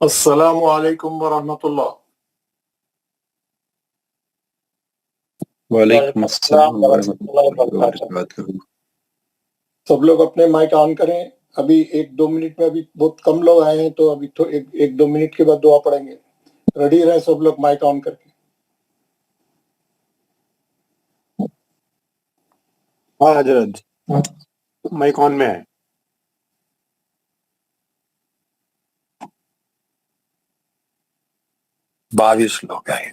السلام علیکم ورحمۃ اللہ۔ وعلیکم السلام ورحمۃ اللہ وبرکاتہ۔ سب لوگ اپنے مائک آن کریں۔ ابھی 1-2 منٹ میں، ابھی بہت کم لوگ آئے ہیں تو ابھی 1-2 منٹ کے بعد دعا پڑھیں گے۔ ریڈی رہیں سب لوگ مائک آن کر کے۔ ہاں حضرت، مائک آن میں ہے۔ باویس لوگ آئے۔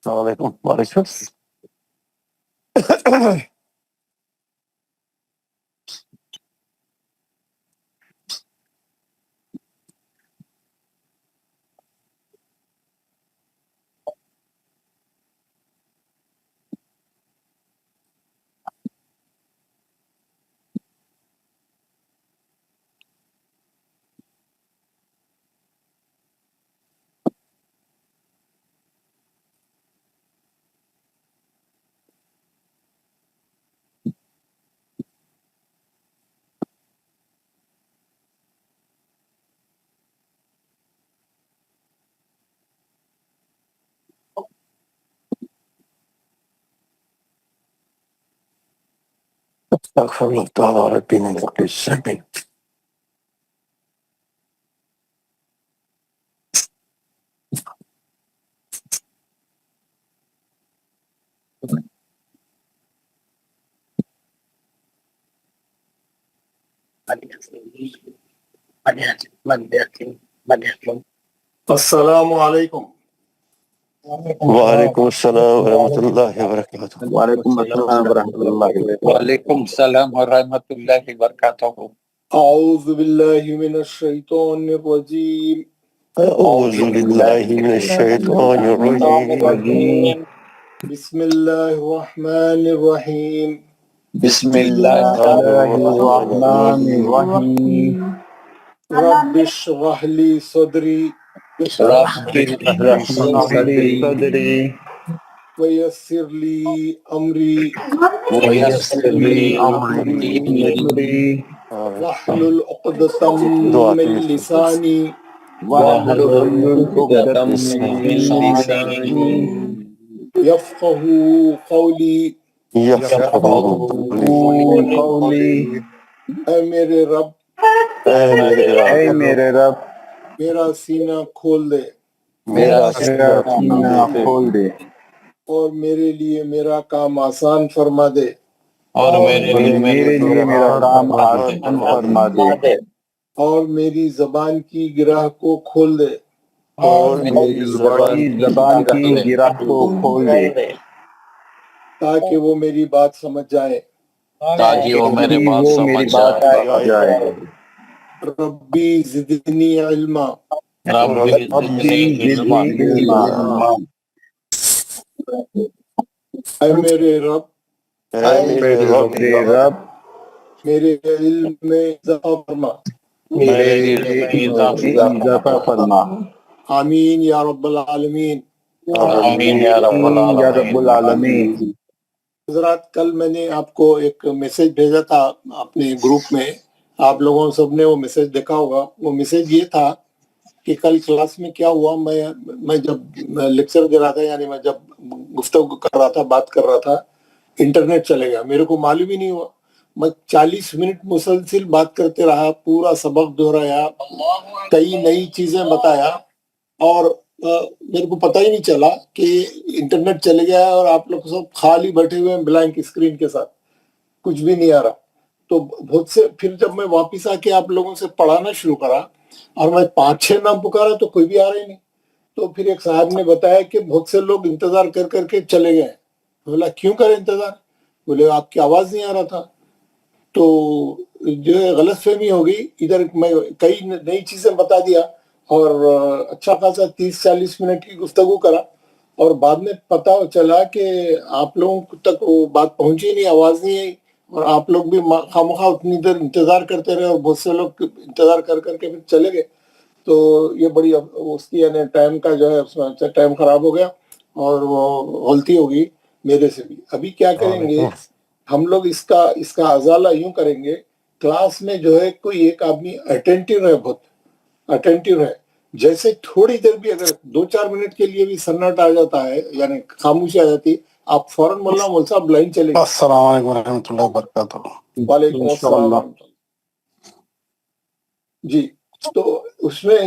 السلام علیکم۔ وعلیکم استغفر الله تعالى ربي من كل شر. السلام علیکم۔ وعلیکم السلام ورحمۃ اللہ وبرکاتہ۔ وعلیکم السلام ورحمۃ اللہ وبرکاتہ۔ وعلیکم السلام ورحمۃ اللہ وبرکاتہ۔ اعوذ باللہ من الشیطان الرجیم۔ اعوذ باللہ من الشیطان الرجیم۔ بسم اللہ الرحمن الرحیم۔ بسم اللہ الرحمن الرحیم۔ رب اشرح لی صدری صدری ویسر لی امری ویسر لی امری واحلل عقدۃ من لسانی واحلل عقدۃ من لسانی یفقہوا قولی۔ یفقہوا قولی۔ اے میرے رب، اے میرے رب، میرا سینہ کھول دے میرا میرا سینہ کھول دے اور میرے لیے میرا کام آسان فرما دے، اور میرے اور میرے لیے میرا کام آسان فرما دے، اور میری زبان کی گرہ کو کھول دے اور میری زبان کی گرہ کو کھول دے تاکہ وہ میری بات سمجھ جائے۔ تاکہ وہ میرے بات وہ سمجھ میری بات جائے۔ سمجھ جائے۔ ربی زدنی علما۔ ربی زدنی علما۔ اے میرے رب، میرے رب، میرے رب، میرے علم میں اضافہ فرما۔ میرے علم میں اضافہ فرما۔ آمین یا رب العالمین۔ آمین یا رب یا العالمین۔ رب العالمین۔ حضرات، کل میں نے آپ کو ایک میسج بھیجا تھا اپنے گروپ میں، آپ لوگوں سب نے وہ میسج دیکھا ہوگا۔ وہ میسج یہ تھا کہ کل کلاس میں کیا ہوا، میں جب لیکچر دے رہا تھا، یعنی میں جب گفتگو کر رہا تھا، بات کر رہا تھا، انٹرنیٹ چلے گیا، میرے کو معلوم ہی نہیں ہوا۔ میں 40 منٹ مسلسل بات کرتے رہا، پورا سبق دہرایا، کئی نئی چیزیں بتایا، اور میرے کو پتہ ہی نہیں چلا کہ انٹرنیٹ چلے گیا اور آپ لوگ سب خالی بیٹھے ہوئے ہیں بلینک اسکرین کے ساتھ، کچھ بھی نہیں آ رہا۔ تو بہت سے پھر جب میں واپس آ کے آپ لوگوں سے پڑھانا شروع کرا اور میں 5-6 نام پکارا تو کوئی بھی آ رہا ہی نہیں۔ تو پھر ایک صاحب نے بتایا کہ بہت سے لوگ انتظار کر کر کے چلے گئے۔ بولا کیوں کرے انتظار؟ بولے آپ کی آواز نہیں آ رہا تھا۔ تو جو ہے غلط فہمی ہو گئی، ادھر میں کئی نئی چیزیں بتا دیا اور اچھا خاصا 30-40 منٹ کی گفتگو کرا، اور بعد میں پتہ چلا کہ آپ لوگوں تک وہ بات پہنچی نہیں، آواز نہیں آئی، اور آپ لوگ بھی خواہ اتنی دیر انتظار کرتے رہے اور بہت سے لوگ انتظار کر کر کے پھر چلے گئے۔ تو یہ بڑی اس کی یعنی ٹائم کا جو ہے اس میں ٹائم خراب ہو گیا اور وہ غلطی ہو گئی میرے سے بھی۔ ابھی کیا کریں گے، ہم لوگ اس کا ازالہ یوں کریں گے، کلاس میں جو ہے کوئی ایک آدمی اٹینٹیو ہے، بہت اٹینٹیو ہے، جیسے تھوڑی دیر بھی اگر 2-4 منٹ کے لیے بھی سناٹا آ جاتا ہے، یعنی خاموشی آ جاتی، آپ فوراً مولانا مول صاحب لائن چلے گی۔ السلام علیکم ورحمۃ اللہ وبرکاتہ۔ وعلیکم السلام انشاءاللہ۔ ورحمۃ اللہ۔ جی، تو اس میں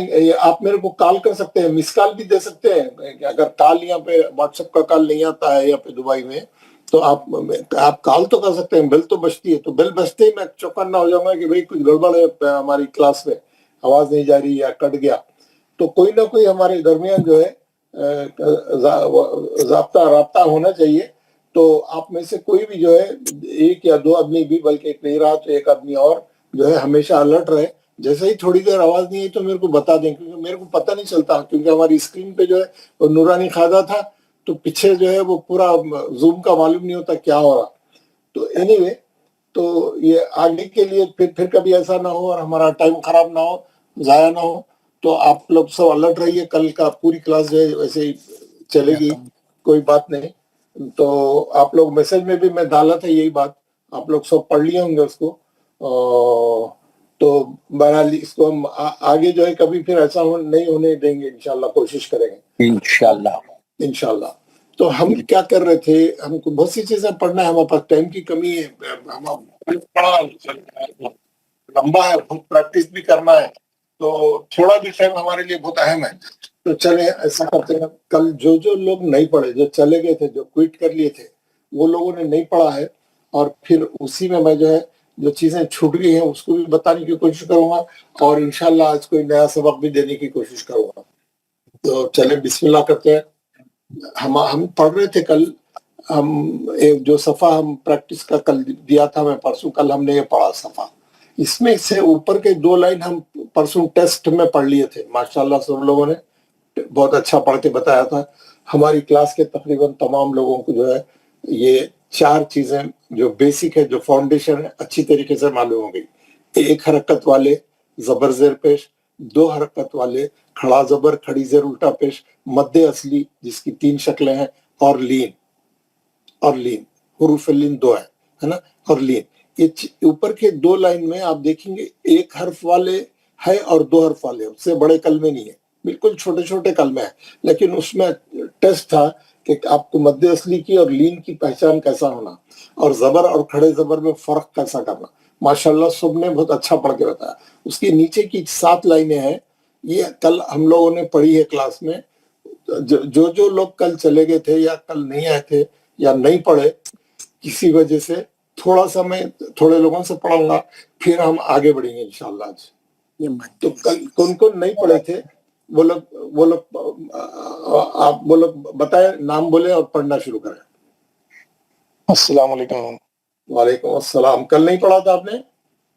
آپ میرے کو کال کر سکتے ہیں، مس کال بھی دے سکتے ہیں، اگر کال یہاں پہ واٹس ایپ کا کال نہیں آتا ہے یہاں پہ دبئی میں، تو آپ کال تو کر سکتے ہیں، بیل تو بجتی ہے، تو بیل بجتے ہی میں چوکنا ہو جاؤں گا کہ بھئی کچھ گڑبڑ ہے ہماری کلاس میں، آواز نہیں جا رہی یا کٹ گیا، تو کوئی نہ کوئی ہمارے درمیان جو ہے رابطہ ہونا چاہیے۔ تو آپ میں سے کوئی بھی جو ہے، 1 یا 2 آدمی بھی، بلکہ ایک نہیں رہا تو ایک آدمی اور جو ہے ہمیشہ الرٹ رہے، جیسے ہی تھوڑی دیر آواز نہیں آئی تو میرے کو بتا دیں، کیونکہ میرے کو پتہ نہیں چلتا، کیونکہ ہماری اسکرین پہ جو ہے وہ نورانی کھادا تھا، تو پیچھے جو ہے وہ پورا زوم کا معلوم نہیں ہوتا کیا ہو رہا۔ تو اینی وے، تو یہ آگے کے لیے پھر کبھی ایسا نہ ہو اور ہمارا ٹائم خراب نہ ہو، ضائع نہ ہو، تو آپ لوگ سب الرٹ رہیے۔ کل کا پوری کلاس جو ہے ویسے ہی چلے گی، کوئی بات نہیں۔ تو آپ لوگ میسج میں بھی میں ڈالا تھا یہی بات، آپ لوگ سب پڑھ لیے ہوں گے اس کو۔ تو بہرحال اس کو ہم آگے جو ہے کبھی پھر ایسا نہیں ہونے دیں گے، انشاءاللہ کوشش کریں گے انشاءاللہ۔ انشاءاللہ۔ تو ہم کیا کر رہے تھے، ہم کو بہت سی چیزیں پڑھنا ہے، ہمارے پاس ٹائم کی کمی ہے، بڑا لمبا ہے، بہت پریکٹس بھی کرنا ہے، تو تھوڑا بھی ٹائم ہمارے لیے بہت اہم ہے۔ تو چلیں ایسا کرتے ہیں، کل جو لوگ نہیں پڑھے، جو چلے گئے تھے، جو کوئٹ کر لیے تھے، وہ لوگوں نے نہیں پڑھا ہے، اور پھر اسی میں جو ہے جو چیزیں چھوٹ گئی ہیں اس کو بھی بتانے کی کوشش کروں گا، اور انشاءاللہ آج کوئی نیا سبق بھی دینے کی کوشش کروں گا۔ تو چلیں بسم اللہ کرتے ہیں۔ ہم پڑھ رہے تھے کل، ہم ایک جو صفحہ ہم پریکٹس کا کل دیا تھا میں پرسوں، کل ہم نے یہ پڑھا صفحہ، اس میں سے اوپر کے 2 لائن ہم پرسوں ٹیسٹ میں پڑھ لیے تھے، ماشاءاللہ سب لوگوں نے بہت اچھا پڑھ کے بتایا تھا۔ ہماری کلاس کے تقریباً تمام لوگوں کو جو ہے یہ 4 چیزیں جو بیسک ہے، جو فاؤنڈیشن ہے، اچھی طریقے سے معلوم ہو گئی۔ 1 حرکت والے زبر زیر پیش، 2 حرکت والے کھڑا زبر کھڑی زیر الٹا پیش، مد اصلی جس کی 3 شکلیں ہیں، اور لین، حروف لین 2 ہے نا، اور لین۔ یہ اوپر کے 2 لائن میں آپ دیکھیں گے 1 حرف والے ہے اور 2 حرف والے، اس سے بڑے کلمے نہیں ہیں، بالکل چھوٹے چھوٹے کلمے ہیں، لیکن اس میں ٹیسٹ تھا کہ آپ کو مد اصلی کی اور لین کی پہچان کیسا ہونا، اور زبر اور کھڑے زبر میں فرق کیسا کرنا۔ ماشاءاللہ سب نے بہت اچھا پڑھ کے بتایا۔ اس کی نیچے کی 7 لائنیں ہیں، یہ کل ہم لوگوں نے پڑھی ہے کلاس میں۔ جو لوگ کل چلے گئے تھے یا کل نہیں آئے تھے یا نہیں پڑھے کسی وجہ سے، تھوڑا سا میں تھوڑے لوگوں سے پڑھوں گا، پھر ہم آگے بڑھیں گے انشاءاللہ آج۔ تو کل کون نہیں پڑھے تھے وہ لوگ آپ وہ لوگ بتائیں، نام بولے اور پڑھنا شروع کریں۔ السلام علیکم۔ وعلیکم السلام۔ کل نہیں پڑھا تھا آپ نے؟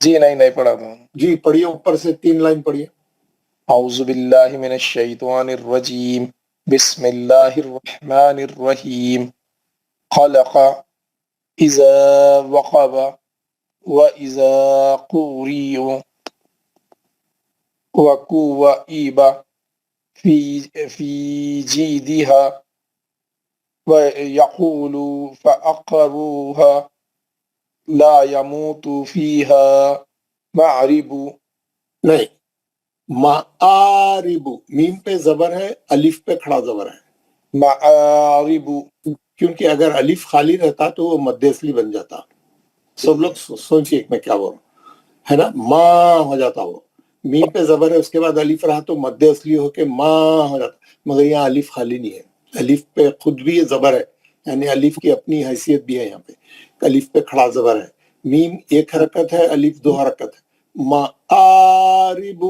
جی نہیں پڑھا تھا۔ جی پڑھیے، اوپر سے 3 لائن پڑھیے۔ اعوذ باللہ من الشیطان الرجیم، بسم اللہ الرحمن الرحیم، خلق، اذا وقب، واذا قوری، وکوئب، فی جیدها، ویقول فأقروها، لا يموت فيها معرب۔ نہیں، معارب، میم پہ زبر ہے، الف پہ کھڑا زبر ہے، معارب، کیونکہ اگر الف خالی رہتا تو وہ مد اصلی بن جاتا۔ سب لوگ سوچئے میں کیا بول رہا ہوں، ہے نا، ماں ہو جاتا، وہ میم پہ زبر ہے، اس کے بعد الف رہا تو مد اصلی ہو کے ماں ہو جاتا، مگر یہاں الف خالی نہیں ہے، الف پہ خود بھی یہ زبر ہے، یعنی الف کی اپنی حیثیت بھی ہے، یہاں پہ الف پہ کھڑا زبر ہے، میم 1 حرکت ہے، الف 2 حرکت ہے۔ معارب،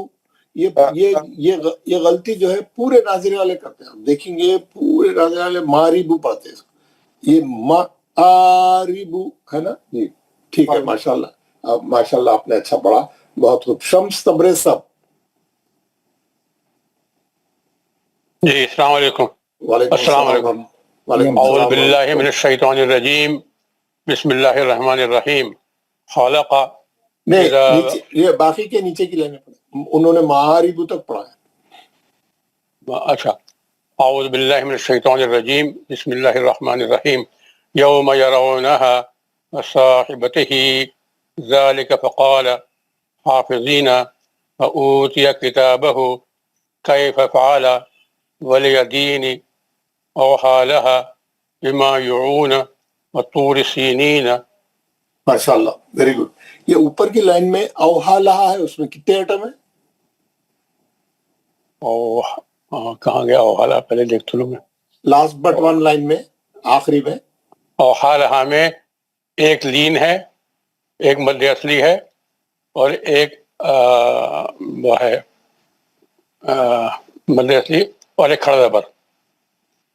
یہ غلطی جو ہے پورے ناظرے والے کرتے ہیں، آپ دیکھیں گے پورے ناظرے والے ماریبو پڑھتے ہیں، یہ معارب ہے نا جی، ٹھیک ہے، ماشاءاللہ ماشاءاللہ آپ نے اچھا پڑھا، بہت خوب۔ شمس تبریز صاحب۔ جی السلام علیکم۔ وعلیکم السلام علیکم۔ وعلیکم اعوذ السلام باللہ من الشیطان الرجیم، بسم اللہ الرحمن الرحیم، خلق، نہیں، نیچے یہ باقی کے نیچے کی لائنیں پڑھیں، انہوں نے معارب تک پڑھا ہے۔ اچھا، اعوذ باللہ من الشیطان الرجیم، بسم اللہ الرحمن الرحیم، یوم یرونہا، وصاحبته ذلك فقال حافظين فأوتي كتابه كيف فعل ولي دين أوحى لها بما يعون وطور سینین. ماشاء اللہ، ویری گڈ. یہ اوپر کی لائن میں اوہا لہا ہے، اس میں کتنے ایٹم ہیں؟ کہاں گیا اوحا لہا؟ پہلے دیکھ لوں میں. لاسٹ بٹ ون لائن میں، آخری میں. اوحا لہا میں ایک لین ہے، ایک مد اصلی ہے، اور ایک وہ ہے مد اصلی اور ایک کھڑا زبر،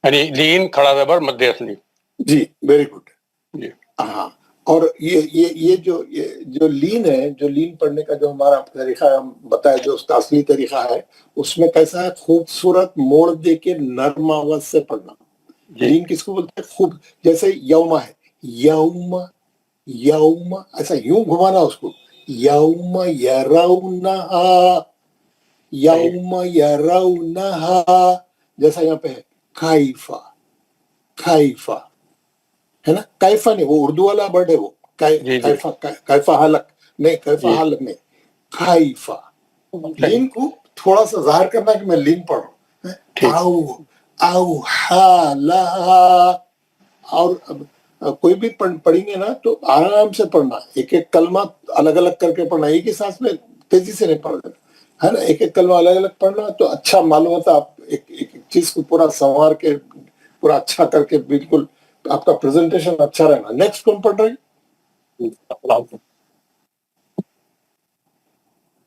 یعنی لین کھڑا زبر مد اصلی. جی ویری گڈ. جی ہاں، اور یہ جو لین ہے، جو لین پڑھنے کا جو ہمارا طریقہ ہم بتایا، جو اس کا اصلی طریقہ ہے، اس میں کیسا ہے؟ خوبصورت موڑ دے کے نرم آواز سے پڑھنا. لین کس کو بولتے ہیں؟ خوب، جیسے یوم ہے، یوم یوم، ایسا یوں گھمانا اس کو، یوم یرونہا، یوم یرونہا. جیسا یہاں پہ ہے کیفا، کیفا ہے نا، کیفا نہیں، وہ اردو والا برڈ ہے، وہ کیفا، کیفا حلق نہیں، کیفا حلق نہیں، کیفا. لین کو تھوڑا سا ظاہر کرنا کہ میں لین پڑھ رہا ہوں. او لہا. اور کوئی بھی پڑھیں گے نا تو آرام سے پڑھنا، ایک ایک کلمہ الگ الگ کر کے پڑھنا، ایک ہی سانس میں تیزی سے نہیں پڑھ دینا ہے نا. ایک ایک کلمہ الگ الگ پڑھنا تو اچھا معلوم ہوتا. آپ ایک چیز کو پورا سنوار کے، پورا اچھا کر کے، بالکل آپ کا پریزنٹیشن اچھا رہنا. نیکسٹ کون پڑھ رہے؟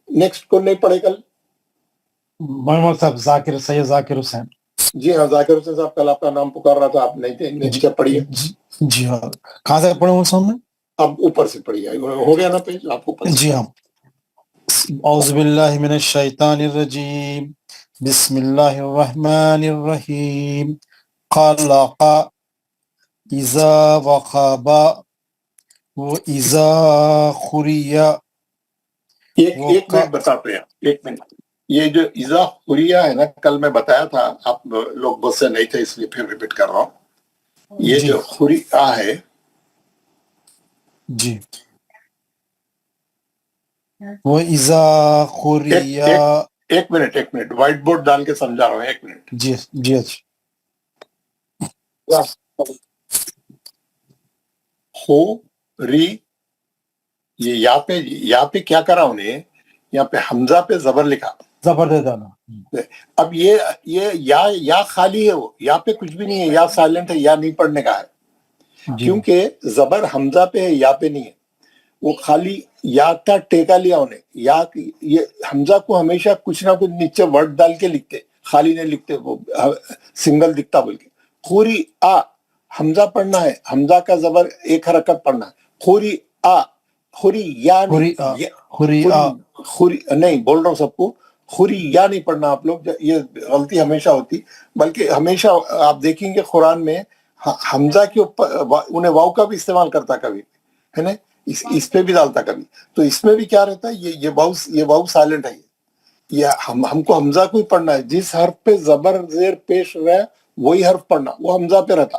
نیکسٹ کون نہیں پڑھے کل؟ محمد صاحب ذاکر، سید ذاکر حسین. جی ہاں، ذاکر حسین صاحب، کل آپ کا نام پکار رہا تھا، آپ نہیں تھے. نیچے پڑھیے. جی ہاں، کہاں سے پڑھوں سامنے؟ اب اوپر سے پڑھیے، ہو گیا نا پیج آپ کو؟ جی ہاں. اعوذ باللہ من الشیطان الرجیم، بسم اللہ الرحمن الرحیم. خلق اذا وخاب واذا خریا. ایک منٹ بتاتے ہیں، ایک منٹ. یہ جو اذا خریا ہے نا، کل میں بتایا تھا، آپ لوگ بہت سے نہیں تھے اس لیے پھر ریپیٹ کر رہا ہوں. یہ جو خریا ہے، جی، وہ اذا خریا. ایک منٹ وائٹ بورڈ ڈال کے سمجھا رہا ہوں، ایک منٹ. جی جی. اچھا. خو ری، یہ یا پہ کیا کرا انہیں؟ یہاں پہ حمزہ پہ زبر لکھا، زبر دے دینا. اب یہ یا خالی ہے، وہ یا پہ کچھ بھی نہیں ہے، یا سائلنٹ ہے، یا نہیں پڑھنے کا ہے. کیونکہ زبر حمزہ پہ ہے، یا پہ نہیں ہے. وہ خالی یا کا ٹیکا لیا انہیں. یا یہ حمزہ کو ہمیشہ کچھ نہ کچھ نیچے ورڈ ڈال کے لکھتے، خالی نہیں لکھتے، وہ سنگل دکھتا. بول کے خوری آ، حمزہ پڑھنا ہے، حمزہ کا زبر ایک حرکت پڑھنا ہے. خوری آ، خوری یا نہیں، خوری نہیں بول رہا ہوں سب کو. خوری یا نہیں پڑھنا آپ لوگ، یہ غلطی ہمیشہ ہوتی. بلکہ ہمیشہ آپ دیکھیں گے قرآن میں حمزہ کے اوپر انہیں واو کا بھی استعمال کرتا کبھی ہے نا، اس پہ بھی ڈالتا کبھی. تو اس میں بھی کیا رہتا ہے، یہ واو سائلنٹ ہے. یہ ہم کو حمزہ کو ہی پڑھنا ہے. جس حرف پہ زبر زیر پیش رہے وہی حرف پڑھنا، وہ حمزہ پہ رہتا.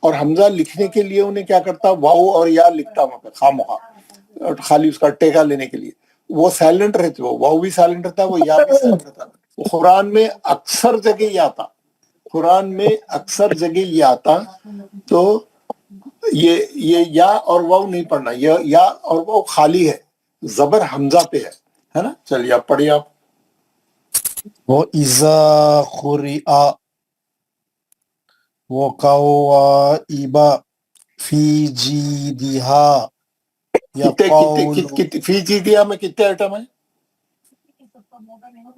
اور حمزہ لکھنے کے لیے انہیں کیا کرتا، واو اور یا لکھتا وہاں پہ خواہ خالی اس کا ٹیکا لینے کے لیے. وہ سائلنٹ رہتے، وہ واو بھی سائلنٹ رہتا، وہ یا بھی سائلنٹ رہتا. قرآن میں اکثر جگہ یہ آتا، قرآن میں اکثر جگہ یہ آتا. تو یہ یا اور واو نہیں پڑھنا، یہ یا اور واو خالی ہے، زبر حمزہ پہ ہے نا. چلیے آپ پڑھیے. آپ وہ اذا خریا وقوائبا فی جیدہا. فی جیدہا میں کتنے آئٹم ہیں؟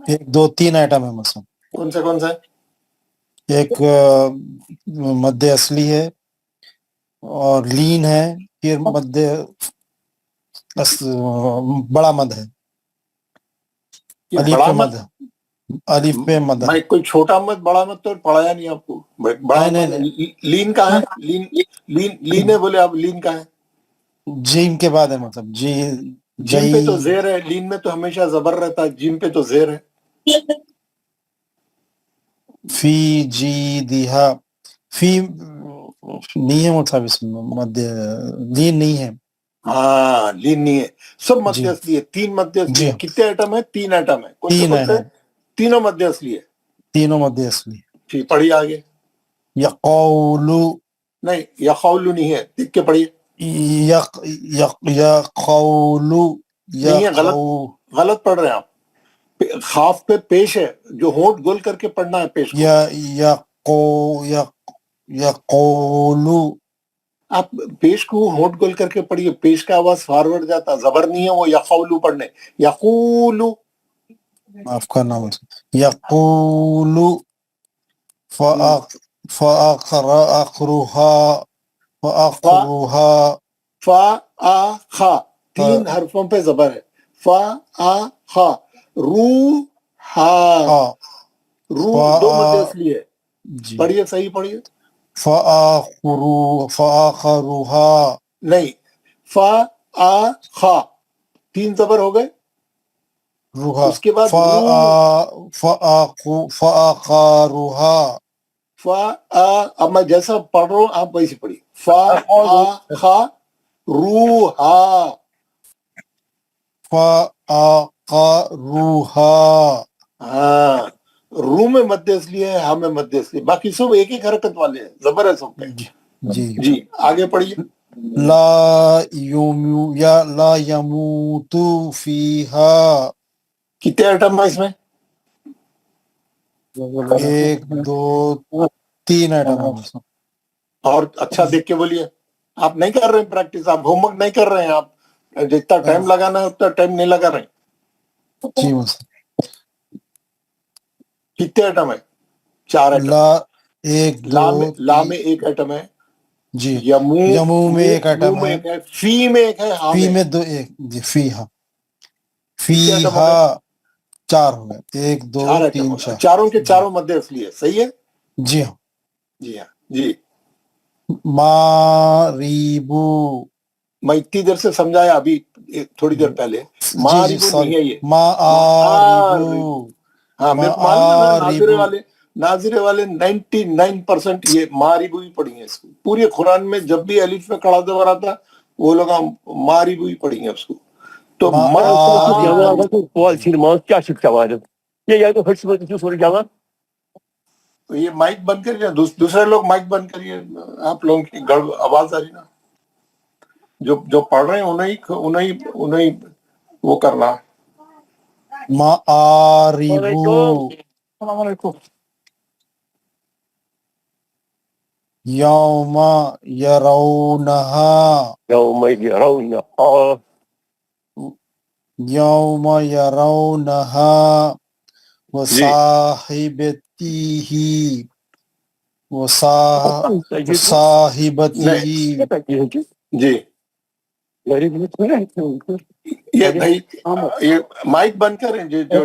1 2 3 آئٹم ہے. مثلا کون سے؟ ایک مد اصلی ہے، اور لین ہے، پھر مد بڑا مد ہے، الف پہ مد ہے، الف پہ مد ہے. میں کوئی چھوٹا مد بڑا مد تو پڑھایا نہیں آپ کو. بڑا لین کا ہے، لین ہے بولے آپ. لین کا ہے جیم کے بعد ہے، مطلب جی. جیم پہ تو زیر ہے، لین میں تو ہمیشہ زبر رہتا ہے، جیم پہ تو زیر ہے. فی جیدہا، فی नहीं है मतलब इसमें मध्य लीन नहीं है। हाँ लीन नहीं है, सब मध्य जी। असली है, 3 मध्य असली जी। है। कितने एटम है? 3 एटम है। कौन से 3 कौन से? है, तीनों मध्य असली है। तीनों मध्य असली। ठीक, पढ़िए आगे। यक़ौलु नहीं, यखौलु नहीं है, देख के पढ़िए। यक़ौलु नहीं है, गलत पढ़ रहे हैं आप। खाफ पे पेश है, जो होंठ गोल करके पढ़ना है पेश को। यक़ौलु आप पेश को होंठ गोल करके पढ़िए, पेश का आवाज फॉरवर्ड जाता, जबर नहीं है वो यखौलु पढ़ने। यकूलु आपका नाम यक़ूलु फ़अख़रुहा फा आ खा, 3 हरफों पे जबर है। फा आ खा, रू हा, रू 2 मध्य असली है। जी। पढ़िए, सही पढ़िए। फ़अख़रुहा नहीं, फा आ खा, 3 जबर हो गए। रुहा, उसके बाद फ़अख़रुहा फा आ, अब मैं जैसा पढ़ रहा हूँ आप वैसे पढ़िए। फा आ खा रूहा, फ़अख़रुहा। हाँ, रू में मध्य असली है, हा में मध्य असली, बाकी सब एक एक हरकत वाले हैं, जबर है सब पे। जी जी आगे पढ़िए। ला यमूतु फीहा, कितने आइटम है इसमें? 1 2 3 आइटम है इसमें। और अच्छा देख के बोलिए। आप नहीं कर रहे हैं प्रैक्टिस, आप होमवर्क नहीं कर रहे हैं, आप जितना टाइम लगाना है उतना टाइम नहीं लगा रहे। जी मस्त। कितने आइटम है? 4 आइटम। ला 1 2 ला में 1 आइटम है। जी। यमू में 1 आइटम में है। 1 है, फी में 1 है, हा फी में में 2 1 जी। फीहा कितने आइटम हो फीहा 4 हो गए। 1 2 4 आइटम 3 हो गए। 4। चारों के चारों मध्य असली है, सही है। जी हाँ। जी हाँ जी। मारीबू, मैं इतनी देर से समझाया, अभी थोड़ी देर पहले। जी मारिबू नहीं सॉरी, है ये, मारीबू। हाँ मेरे को मालूम है, मेरे नाजिरे वाले 99% ये मारिबू ही पढ़ी है इसको। पूरे कुरान में जब भी अलिफ में खड़ा जबर आता वो लोग मारिबू ही पढ़ी है उसको। तो ये माइक बंद करिए, दूसरे लोग माइक बंद करिए, आप लोगों की आवाज आ रही ना। जो पढ़ रहे हैं उन्हें वो करना। मारिबू यौमा यरौनहा, यौमा यरौनहा वसाहिबतिही वसाहिबतिही। जी ये भाई, ये माइक बंद करें जो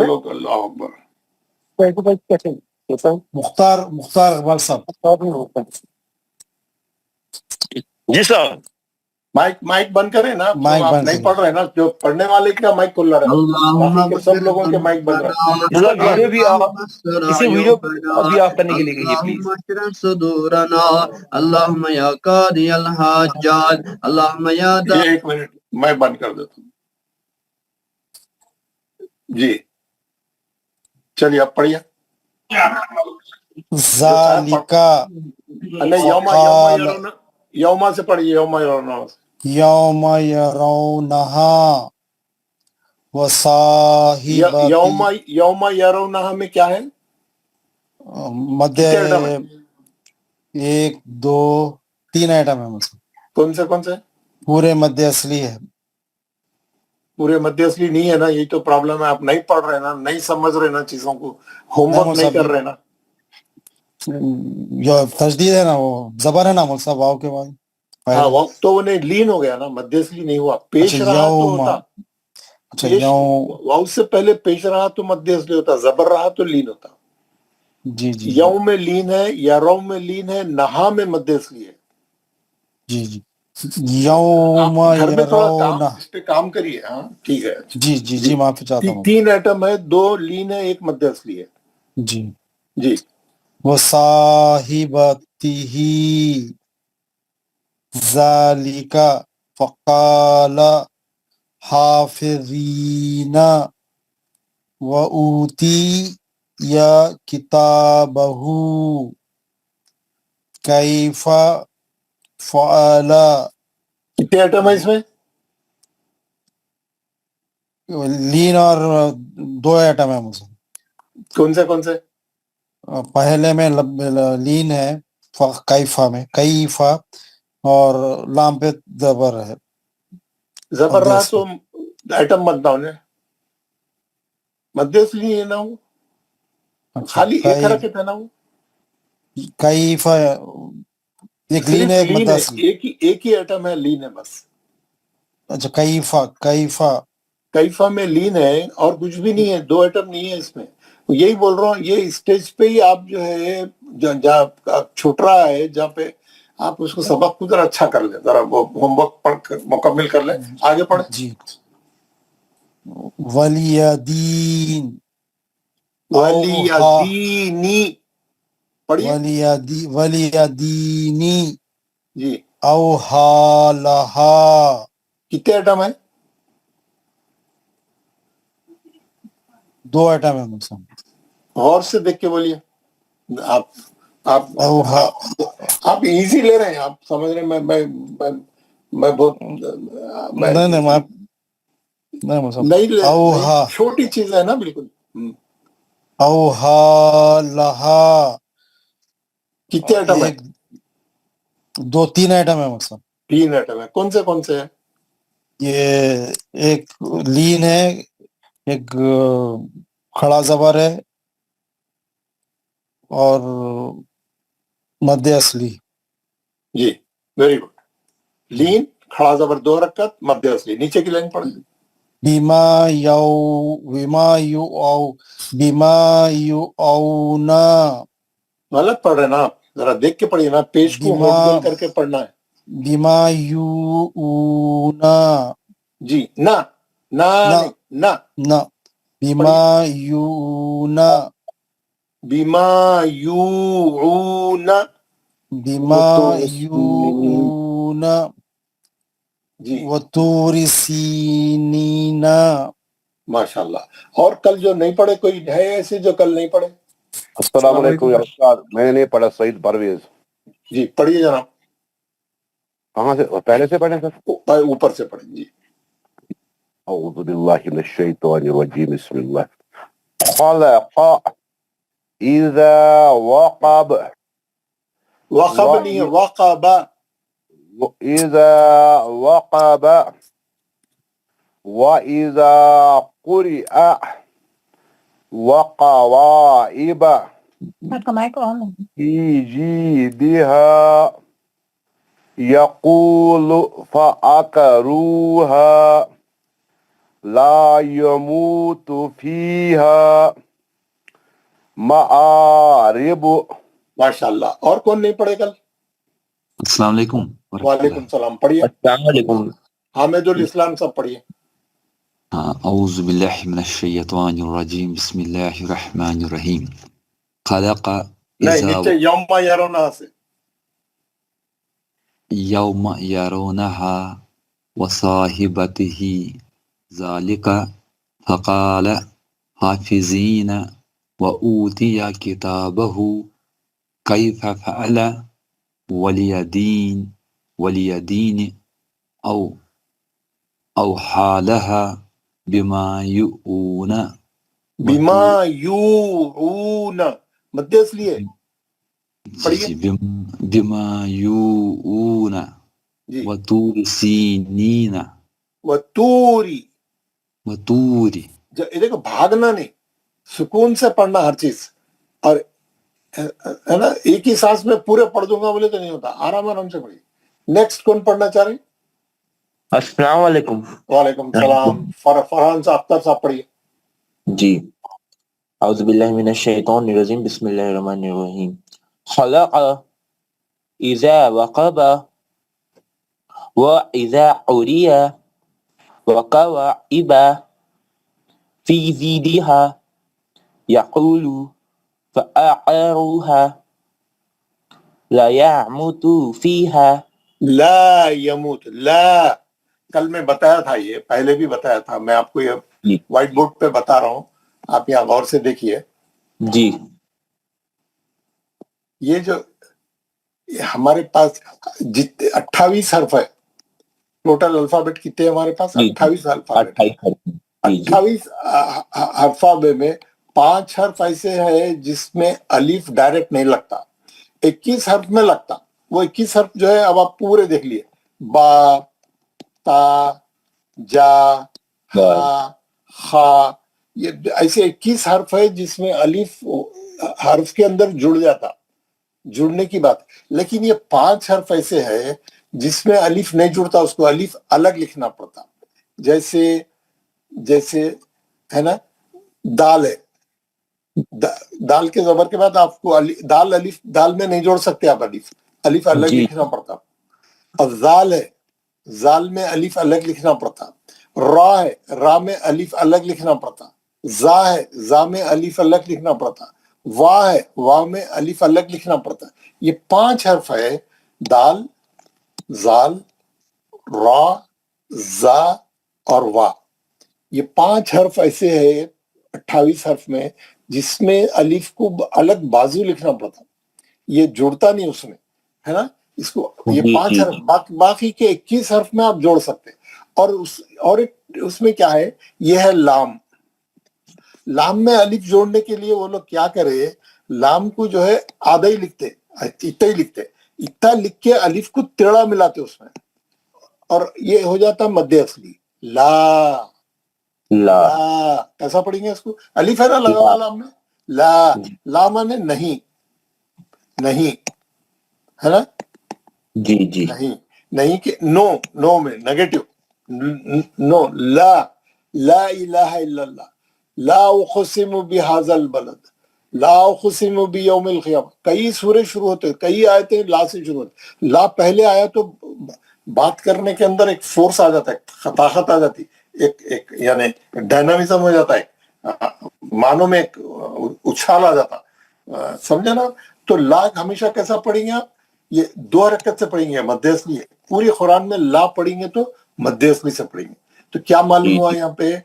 लोग अल्लाह अकबर। मुख्तार इकबाल साहब। जी सर। माइक बंद करें ना, माइक आप बंद नहीं करें। पढ़ रहे ना, जो पढ़ने वाले का माइक खुला रहे, बाकी के सब लोगों के माइक बंद रहे। इसका वीडियो भी आप इसे वीडियो अभी आप करने के लिए कहिए प्लीज। अल्लाहुम्मा या कादियल हाजात, अल्लाहुम्मा या ये 1 मिनट मैं बंद कर देता हूँ। जी चलिए आप पढ़िए। ज़ालिका नहीं, यौमा से पढ़िए, यौमा यरौनहा वसाहिबती। यौमा यरौनहा में क्या है? मध्य 1 2 3 आइटम है मुझसे। कौन से पूरे मध्य असली है। पूरे मध्य असली नहीं है ना, यही तो प्रॉब्लम है। आप नहीं पढ़ रहे ना, नहीं समझ रहे ना चीजों को, होमवर्क नहीं कर रहे ना। जो तजदीद है ना, वो जबर है ना मुझसे वाव के बाद। हाँ वो तो उन्हें लीन हो गया ना, मध्य असली नहीं हुआ। पेश रहा तो होता। अच्छा वाव से पहले पेश रहा तो मध्य असली होता, जबर रहा तो लीन होता। जी जी। यौ में लीन है, यरौ में लीन है, नहा में मध्य असली है। जी जी। यौमा घर में थोड़ा यरौना, इस पे काम करिए। हाँ ठीक है। जी जी जी माफी चाहता हूँ। 3 आइटम है, 2 लीन है, 1 मध्य असली है। जी जी وصاحبته ذلك فقال حافظين وأوتي كتابه كيف فعل. کتنے ایٹم ہے اس میں؟ لین اور دو ایٹم ہے مجھے. کون سے پہلے میں لین ہے کیفا میں، کیفا، اور لام پہ زبر ہے. زبر رہا تو ایٹم بنتا ہونے مدیس لی ہے نا وہ، خالی ایک حرکت ہے نا وہ. کیفا ایک لین ہے، ایک لین ہے، مداس. ایک ہی ایٹم ہے، لین ہے بس. اچھا کیفا میں لین ہے اور کچھ بھی نہیں ہے، دو ایٹم نہیں ہے اس میں. یہی بول رہا ہوں، یہ اسٹیج پہ ہی آپ جو ہے جہاں چھوٹ رہا ہے، جہاں پہ آپ اس کو سبق کو ذرا اچھا کر لیں، ذرا وہ ہوم ورک پڑھ کر مکمل کر لیں. آگے پڑھیں. جی. ولیدین ولیدینی پڑھیے. ولیدینی جی اوہالہا. کتنے ایٹم ہیں؟ دو ایٹم ہے مجھ سے. غور سے دیکھ کے بولیے. آپ ایزی لے رہے ہیں، آپ سمجھ رہے ہیں. میں بہت نہیں لے، چھوٹی چیز ہے نا بالکل. اوہالہا کتنے ایٹم ہے؟ تین ایٹم ہے مجھ سے. 3 ایٹم ہے. کون سے ہیں؟ یہ ایک لین ہے، ایک کھڑا زبر ہے، اور مد اصلی. جی ویری گڈ. لین، کھڑا زبر 2 حرکت، مد اصلی. نیچے کی لائن پڑھیں. بیما یوعونا. غلط پڑھ رہے ہیں نا آپ، ذرا دیکھ کے پڑھیے نا، پیج کو ہولڈ کر کے پڑھنا ہے. بیما یوعونا. جی نہ بیما یوعونا. بیما یوعونا. جی وطور سینین. ماشاء اللہ. اور کل جو نہیں پڑھے، کوئی ہے ایسے جو کل نہیں پڑھے؟ السلام علیکم یا استاد، میں نے نہیں پڑھا. سعید پرویز. جی پڑھیے جناب. کہاں سے؟ پہلے سے پڑھیں سر؟ اوپر سے پڑھیں. جی اعوذ باللہ من الشیطان الرجیم، بسم اللہ. خلق اذا وقب. وقب نہیں ہے، وقب. اذا وقب واذا قرئ وقوائب في جيدها يقول فأكروها لا يموت فيها معارب. ماشاء اللہ. اور کون نہیں پڑھے کل؟ السلام علیکم. وعلیکم السلام. پڑھیے. السلام علیکم. حامد الاسلام سب پڑھیے. اعوذ باللہ من الشیطان الرجیم، بسم اللہ الرحمن الرحیم. خلق نہیں، نیچے یوم یرونہ سے. یوم یرونہا وصاحبتہ ذالک فقال حافظین وأوتی کتابہ کیف فعل ولیدین او حالہا بما یؤون. مد اصلی ہے. پڑھیے. بما یؤون جی وطور سینین. وطوری. دیکھو بھاگنا نہیں، سکون سے پڑھنا ہر چیز. اور ہے نا، ایک ہی سانس میں پورے پڑھ دوں گا بولے تو نہیں ہوتا. آرام سے پڑھیے. نیکسٹ کون پڑھنا چاہ رہے ہیں؟ السلام علیکم. وعلیکم السلام. فرحان صاحب، اختر صاحب پڑھیے. جی. اعوذ باللہ من الشیطان الرجیم، بسم اللہ الرحمن الرحیم. خلق اذا وقب واذا عری وقوعب فی زیدها یقول فعقروها لا يعمت فيها لا يموت، لا کل میں بتایا تھا، یہ پہلے بھی بتایا تھا، میں آپ کو یہ جی وائٹ بورڈ پہ بتا رہا ہوں، آپ یہاں غور سے دیکھیے. جی یہ جو ہمارے پاس جتنے 28 حرف ہے، ٹوٹل الفابet کتنے ہمارے پاس؟ جی 28 الفابet ہے. 28 حرف. جی جی 28 الفابet میں 5 حرف ایسے ہے جس میں الف ڈائریکٹ نہیں لگتا، 21 حرف میں لگتا. وہ 21 حرف جو ہے اب آپ پورے دیکھ لیے، با، تا، جا، ہا، خا، یہ ایسے 21 حرف ہے جس میں الف حرف کے اندر جڑ جاتا، جڑنے کی بات. لیکن یہ 5 حرف ایسے ہے جس میں الف نہیں جڑتا، اس کو الف الگ لکھنا پڑتا. جیسے ہے نا، دال ہے، دال کے زبر کے بعد آپ کو دال، الف دال میں نہیں جوڑ سکتے آپ، الف الگ جی لکھنا پڑتا. اور زال ہے، زال میں الف الگ لکھنا پڑتا. را ہے، را میں الف الگ لکھنا پڑتا. زا ہے، زا میں الف الگ لکھنا پڑتا. وا ہے، وا میں الف الگ لکھنا پڑتا. یہ 5 حرف ہے، دال، زال، را، زا اور وا. یہ 5 حرف ایسے ہیں 28 حرف میں جس میں الف کو الگ بازو لکھنا پڑتا، یہ جڑتا نہیں اس میں، ہے نا. اس کو یہ جی 5 جی حرف، باقی کے 21 حرف میں آپ جوڑ سکتے. اور ایک اس میں کیا ہے، یہ ہے لام. لام میں الف جوڑنے کے لیے وہ لوگ کیا کرے، لام کو جو ہے آدھا ہی لکھتے، اتنا ہی لکھتے، اتنا لکھ کے الف کو ٹیڑھا ملاتے اس میں، اور یہ ہو جاتا مد اصلی. لا، لا لا کیسا پڑھیں گے اس کو؟ الف ہے نا لگا ہوا لام میں، لا، لا مانے نہیں، نہیں ہے نا، جی جی نہیں، نہیں کہ نو، نو میں نیگیٹو، نو. لا، لا الہ الا اللہ، لا اقسم بہذا البلد، لا اقسم بیوم القیامہ. کئی سورے شروع ہوتے، کئی آیتیں لا سے شروع ہوتے. لا پہلے آیا تو بات کرنے کے اندر ایک فورس آ جاتا ہے، طاقت آ جاتی، ایک یعنی ڈائنامزم ہو جاتا ہے، معنوں میں ایک اچھال آ جاتا. سمجھے نا. تو لا ہمیشہ کیسا پڑھیں گے آپ؟ یہ 2 حرکت سے پڑھیں گے، مد اصلی ہے. پوری قرآن میں لا پڑھیں گے تو مد اصلی سے پڑھیں گے. تو کیا معلوم جی ہوا یہاں پہ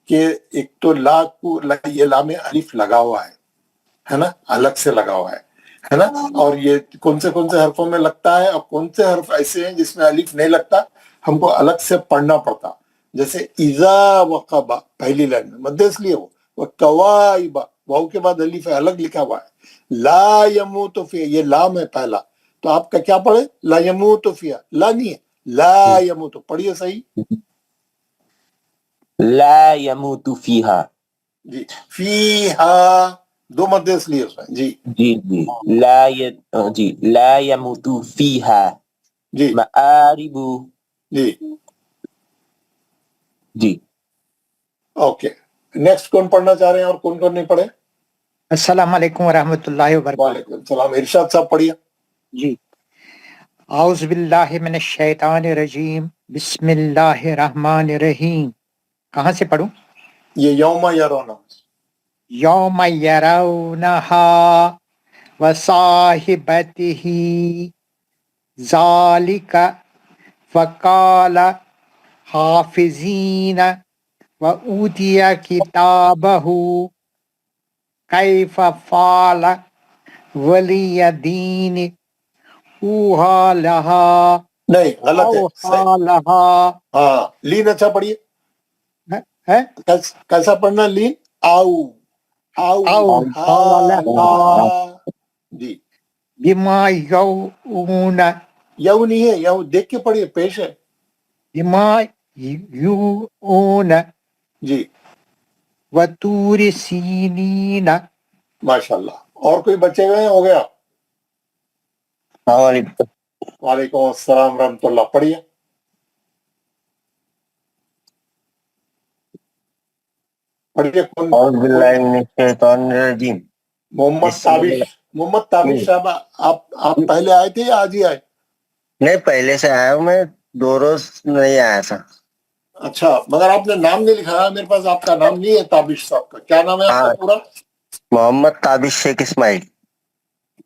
کہ ایک تو لا کو، یہ لا میں الف لگا ہوا ہے نا، الگ سے لگا ہوا ہے نا. اور یہ کون سے حرفوں میں لگتا ہے، اور کون سے حرف ایسے ہیں جس میں الف نہیں لگتا، ہم کو الگ سے پڑھنا پڑتا. جیسے اذا وقبا پہلی لائن میں مد اصلی ہے، وہ کوائبا، واو کے بعد الف ہے، الگ لکھا ہوا ہے. لا یموت فیہا، یہ لام ہے پہلا، تو آپ کا کیا پڑھے؟ لا یموت فیہا، لا نہیں ہے، لا یموت. پڑھیے صحیح. لا يموت فيها. جی، فیہا 2 مد اصلی ہے اس میں. جی جی جی جی لا يموت فيها جی مآرب. جی جی اوکے. نیکسٹ کون پڑھنا چاہ رہے ہیں اور کون نہیں پڑھے؟ السلام علیکم ورحمۃ اللہ وبرکاتہ. وعلیکم السلام. ارشاد صاحب پڑھیے. جی، اعوذ باللہ من الشیطان الرجیم، بسم اللہ الرحمن الرحیم. کہاں سے پڑھوں؟ یہ یوم یرونا. یوم یرونہا وصاحبتہ ذالک وقال حافظین وأوتی کتابہ کیف فعل ولی دین اوہا لہا نہیں، غلط ہے. اوہا لہا. ہاں، لین اچھا پڑھیے. ہے کیسا پڑھنا؟ لین، آؤ، آؤ، اوہا لہا ہا. جی، بما یوعون، یو نہیں ہے، یو دیکھ کے پڑھیے، پیش ہے. بما یوعون جی وطور سینین. ماشاءاللہ. اور کوئی بچے ہوئے ہیں؟ ہو گیا. وعلیکم السلام ورحمۃ اللہ. پڑھیے. پڑھیے. اعوذ باللہ من الشیطان الرجیم. محمد تابش صاحب، آپ پہلے آئے تھے یا آج ہی آئے؟ نہیں، پہلے سے آیا ہوں میں، 2 روز نہیں آیا تھا. اچھا، مگر آپ نے نام نہیں لکھا ہے میرے پاس. آپ کا نام نہیں ہے تابش صاحب کا. کیا نام ہے آپ کا پورا؟ मोहम्मद ताबिश शेख इस्माइल।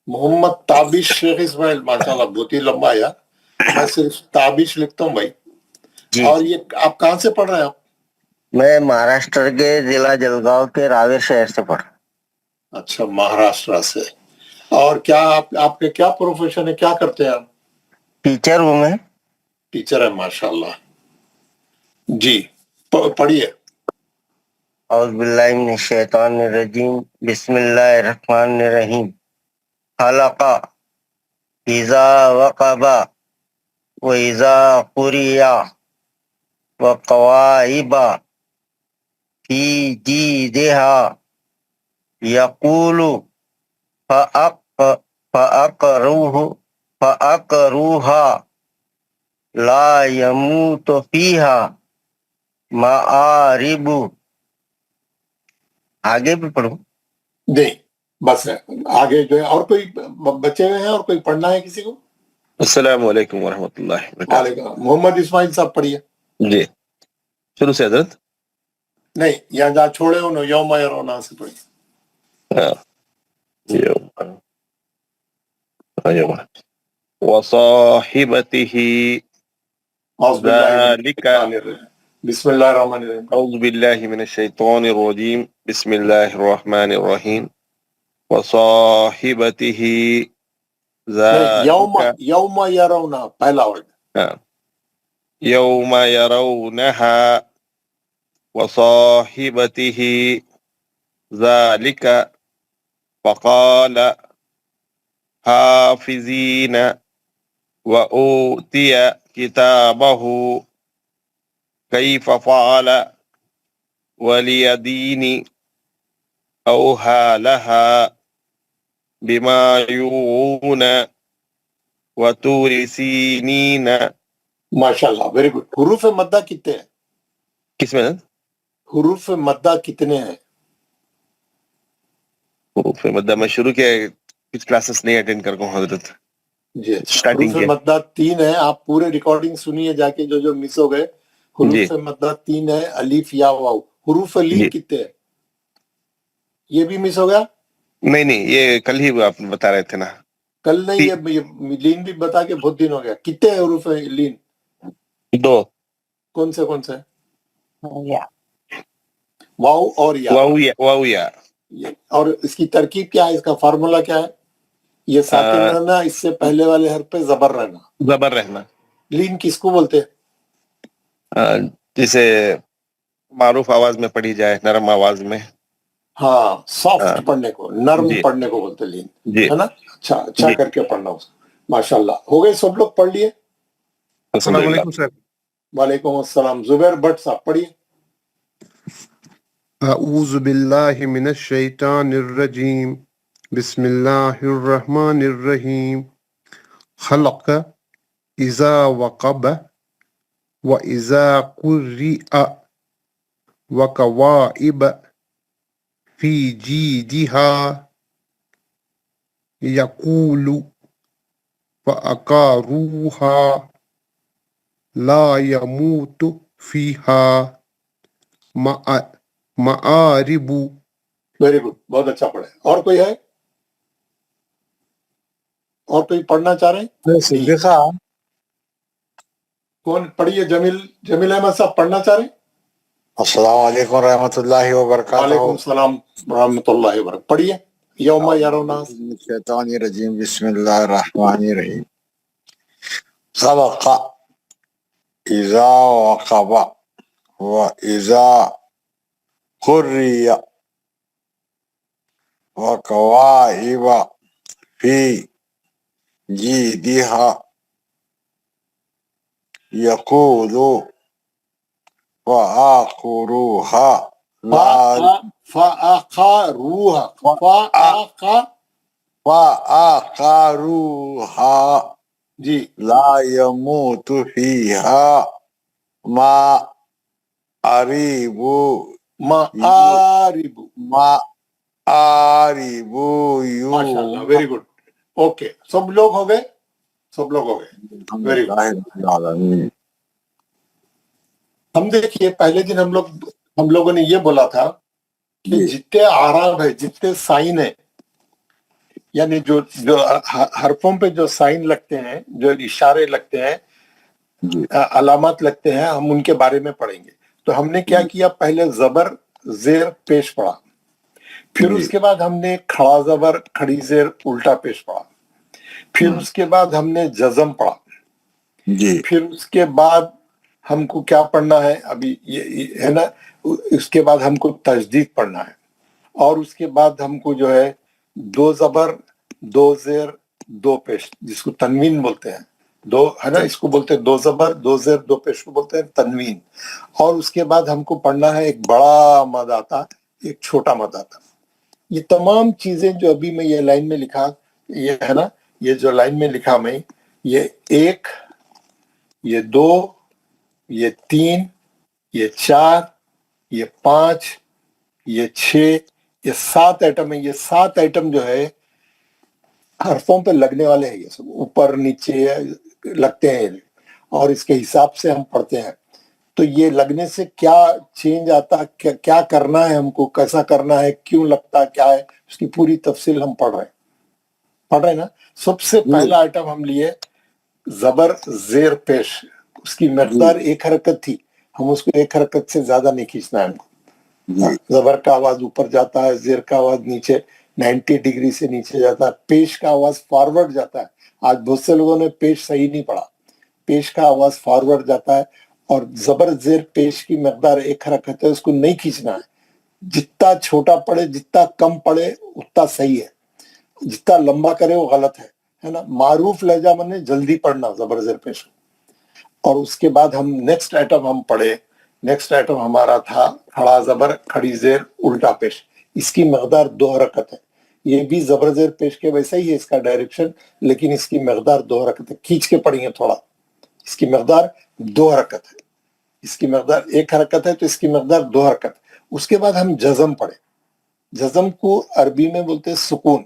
मोहम्मद ताबिश शेख इस्माइल, माशाल्लाह बहुत ही लंबा है यार। मैं सिर्फ ताबिश लिखता हूँ भाई। जी और ये आप कहाँ से पढ़ रहे हैं आप? मैं महाराष्ट्र के जिला जलगांव के रावेर शहर से पढ़। अच्छा, महाराष्ट्र से। और क्या आपके क्या प्रोफेशन है, क्या करते हैं आप? टीचर हूँ मैं। टीचर है, माशाल्लाह जी। पढ़िए। औज़ुबिल्लाहिमिनश्शैतानिर्रजीम बिस्मिल्लाहिर्रहमानिर्रहीम। खलक़ा इज़ा वक़बा व इज़ा कुरिया व कवाइबा फी जीदिहा यक़ूलु फ़अक़रूहा ला यमूतु फ़ीहा मआरिबु। आगे भी पढ़ूं? नहीं, बस है। आगे जो है, और कोई बचे हुए हैं और कोई पढ़ना है किसी को? अस्सलामु अलैकुम वरहमतुल्लाहि वबरकातुहू। वालेकुम। मोहम्मद इस्माइल साहब पढ़िए। जी, शुरू से हजरत। नहीं, यहाँ जहाँ छोड़े हो यौम यरौना से पढ़िए। हाँ, वसाहिबतिही ज़ालिका। बिस्मिल्लाहिर्रहमानिर्रहीम। औज़ु बिल्लाहि मिनश शैतानिर रजीम बिस्मिल्लाहिर्रहमानिर रहीम। वसाहिबतिही नहीं, ज़ालिका। यौम यरौना पहला वर्ड। हाँ, यौम यरौनहा वसाहिबतिही ज़ालिका फ़क़ाल हाफ़िज़ीन वऊतिय किताबहु कैफ़ फ़अल वलियदीनी औहा लहा बिमा यूऊन वतूरि सीनीन। माशाल्लाह, वेरी गुड। हुरूफ मद्दा कितने हैं? किसमें? हुरूफ मद्दा कितने हैं? हुरूफ मद्दा मैं शुरू के कुछ क्लासेस नहीं अटेंड कर पाऊँ हजरत। जी अच्छा। स्टार्टिंग हुरूफ के मद्दा 3 है। आप पूरे रिकॉर्डिंग सुनिए जाके, जो जो मिस हो गए। जी हुरूफ मद्दा 3 है, अलीफ या वाव। हुरूफ लीन जी। कितने हैं? ये भी मिस हो गया? नहीं, ये कल ही आप बता रहे थे ना। कल नहीं, ये लीन भी बता के बहुत दिन हो गया। कितने हैं हुरूफ लीन? 2। कौन से वाव और या। वाऊ या। और इसकी तरकीब क्या है, इसका फार्मूला क्या है? ये साकिन रहना, इससे पहले वाले हर्फ पे जबर रहना। जबर रहना। लीन किसको बोलते हैं? जिसे मारूफ आवाज में पढ़ी जाए, नरम आवाज में। हाँ, सॉफ्ट पढ़ने को, नरम जी पढ़ने को बोलते हैं लीन, जी है ना? अच्छा जी। करके पढ़ना उसको। माशाल्लाह। हो गए सब लोग, पढ़ लिए? अल्हम्दुलिल्लाह। सर। वालेकुम अस्सलाम। जुबैर भट्ट साहब पढ़िए। अऊज़ु बिल्लाहि मिनश शैतानिर रजीम बिस्मिल्लाहिर रहमानिर रहीम। खलक़ इज़ा वक़ब व इज़ा कुर्रिअ व कवाइब फी जीदिहा यक़ूलु फ़अक़रूहा ला यमूतु फ़ीहा मआरिबु। वेरी गुड, बहुत अच्छा पढ़े। और कोई है? और कोई पढ़ना चाह रहे हैं? कौन? पढ़िए। जमील अहमद साहब पढ़ना चाह रहे हैं? अस्सलाम वालेकुम रहमतुल्लाहि व बरकातहू। वालेकुम सलाम रहमतुल्लाहि व बरकातहू। पढ़िए। यौम यरौना। शैतानिर्रजीम बिस्मिल्लाहिर्रहमानिर्रहीम। खलक़ इज़ा वक़ब व इज़ा कुर्रिय व कवाइब फी जीदिहा यक़ूलु फ़अक़रूहा ला फ़अक़रूहा जी ला यमूतु फ़ीहा मआरिबु माशाल्लाह, वेरी गुड। ओके, सब लोग हो गए? Very good. हम देखिए, पहले दिन हम लोगों ने ये बोला था کہ جتنے आराब है, जितने साइन है, यानी जो जो हरफों पे जो साइन लगते हैं, जो इशारे लगते हैं, अलामत लगते हैं, हम उनके बारे में पढ़ेंगे. तो हमने क्या किया, पहले जबर जेर पेश पढ़ा, फिर उसके बाद हमने खड़ा जबर खड़ी जेर उल्टा पेश पढ़ा, फिर उसके बाद हमने जज़म पढ़ा, फिर उसके बाद हमको क्या पढ़ना है अभी ये है ना, उसके बाद हमको तजदीद पढ़ना है, और उसके बाद हमको जो है दो जबर दो जेर दो पेश, जिसको तनवीन बोलते हैं, दो है ना, इसको बोलते हैं दो जबर दो जेर दो पेश को बोलते हैं तनवीन. और उसके बाद हमको पढ़ना है एक बड़ा मद आता, एक छोटा मद आता. ये तमाम चीजें जो अभी मैं ये लाइन में लिखा, ये है ना, ये जो लाइन में लिखा मैं, ये एक, ये दो, ये तीन, ये चार, ये पांच, ये छह, ये सात आइटम है. ये सात आइटम जो है हरफों पे लगने वाले हैं, ये सब ऊपर नीचे लगते हैं, और इसके हिसाब से हम पढ़ते हैं. तो ये लगने से क्या चेंज आता, क्या क्या करना है हमको, कैसा करना है, क्यों लगता, क्या है, उसकी पूरी तफसील हम पढ़ रहे हैं ना. सबसे पहला आइटम हम लिए जबर जेर पेश, उसकी मकदार एक हरकत थी, हम उसको एक हरकत से ज्यादा नहीं खींचना है हमको. जबर का आवाज ऊपर जाता है, जेर का आवाज नीचे 90 डिग्री से नीचे जाता है, पेश का आवाज फॉरवर्ड जाता है. आज बहुत से लोगों ने पेश सही नहीं पढ़ा, पेश का आवाज फॉरवर्ड जाता है, और जबर जेर पेश की मकदार एक हरकत है, उसको नहीं खींचना है. जितना छोटा पड़े, जितना कम पड़े उतना सही है, जितना लंबा करे वो गलत है ना. मारूफ लहजा मने जल्दी पढ़ना जबर जेर पेश. और उसके बाद हम नेक्स्ट आइटम हम पढ़े, नेक्स्ट आइटम हमारा था खड़ा जबर खड़ी जेर उल्टा पेश. इसकी मकदार दो हरकत है, ये भी जबर जेर पेश के वैसा ही है इसका डायरेक्शन, लेकिन इसकी मकदार दो हरकत है. खींच के पढ़ेंगे थोड़ा, इसकी मकदार दो हरकत है, इसकी मकदार एक हरकत है, तो इसकी मकदार दो हरकत. उसके बाद हम जज़म पढ़े. जज़म को अरबी में बोलते हैं सुकून.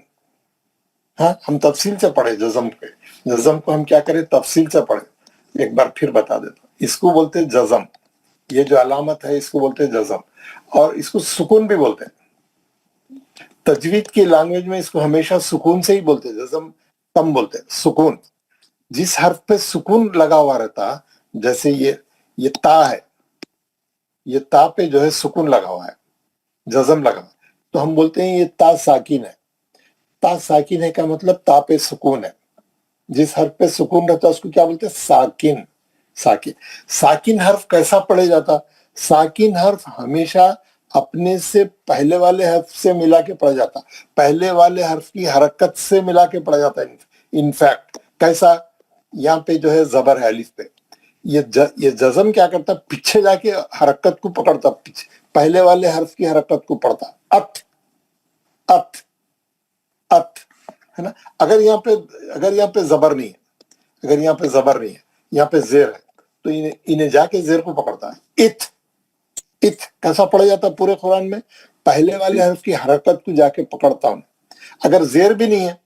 हाँ, हम तफसील से पढ़े जज़म पे. जज़म को हम क्या करें, तफसील से पढ़े. एक बार फिर बता देता हूं, इसको बोलते हैं जज़म, ये जो अलामत है इसको बोलते हैं जज़म, और इसको सुकून भी बोलते हैं. तजवीद की लैंग्वेज में इसको हमेशा सुकून से ही बोलते हैं, जज़म कम बोलते हैं. सुकून, जिस हर्फ पे सुकून लगा हुआ रहता, जैसे ये ता है, ये ता पे जो है सुकून लगा हुआ है, जज़म लगा हुआ है, तो हम बोलते हैं ये ता साकिन है. ता साकिन है का मतलब ता पे सुकून है. जिस हर्फ पे सुकून रहता है उसको क्या बोलते हैं, साकिन. साकिन, साकिन हर्फ कैसा पढ़े जाता, साकिन हर्फ हमेशा अपने से पहले वाले हर्फ से मिला के पढ़ा जाता, पहले वाले हर्फ की हरकत से मिला के पढ़ा जाता है. इनफैक्ट कैसा, यहाँ पे जो है जबर है अलिफ पे, ये जज़म क्या करता, पीछे जाके हरकत को पकड़ता, पीछे पहले वाले हर्फ की हरकत को पढ़ता. अत अत अत है ना. अगर यहाँ पे जबर नहीं है, अगर यहाँ पे जबर नहीं है, यहाँ पे जेर है, तो इन्हें जाके जेर को पकड़ता है. इत इत कैसा पढ़ा जाता है पूरे कुरान में, पहले वाले हर्फ की हरकत को जाके पकड़ता हूं. अगर जेर भी नहीं है,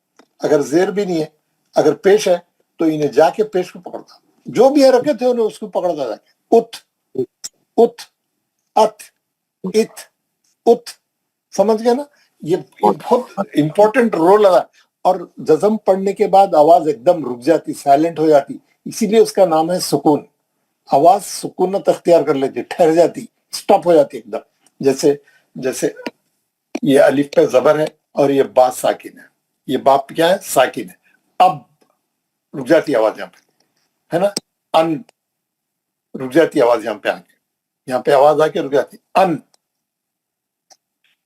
अगर जेर भी नहीं है, अगर पेश है, तो इन्हें जाके पेश को पकड़ता. जो भी हरकत है उन्हें उसको पकड़ता जाके. उत उत अत इत उत, समझ गया ना. ये बहुत इंपॉर्टेंट रोल है. और जज़म पढ़ने के बाद आवाज एकदम रुक जाती, साइलेंट हो जाती, इसीलिए उसका नाम है सुकून. आवाज सुकूनत अख्तियार कर लेती, ठहर जाती, स्टॉप हो जाती एकदम. जैसे ये अलिफ पे जबर है और ये बा साकिन है, ये बाप क्या है, साकिन है. अब रुक जाती आवाज यहाँ पे, है ना. अन, रुक जाती आवाज यहाँ पे आके, यहाँ पे आवाज आके रुक जाती. अन,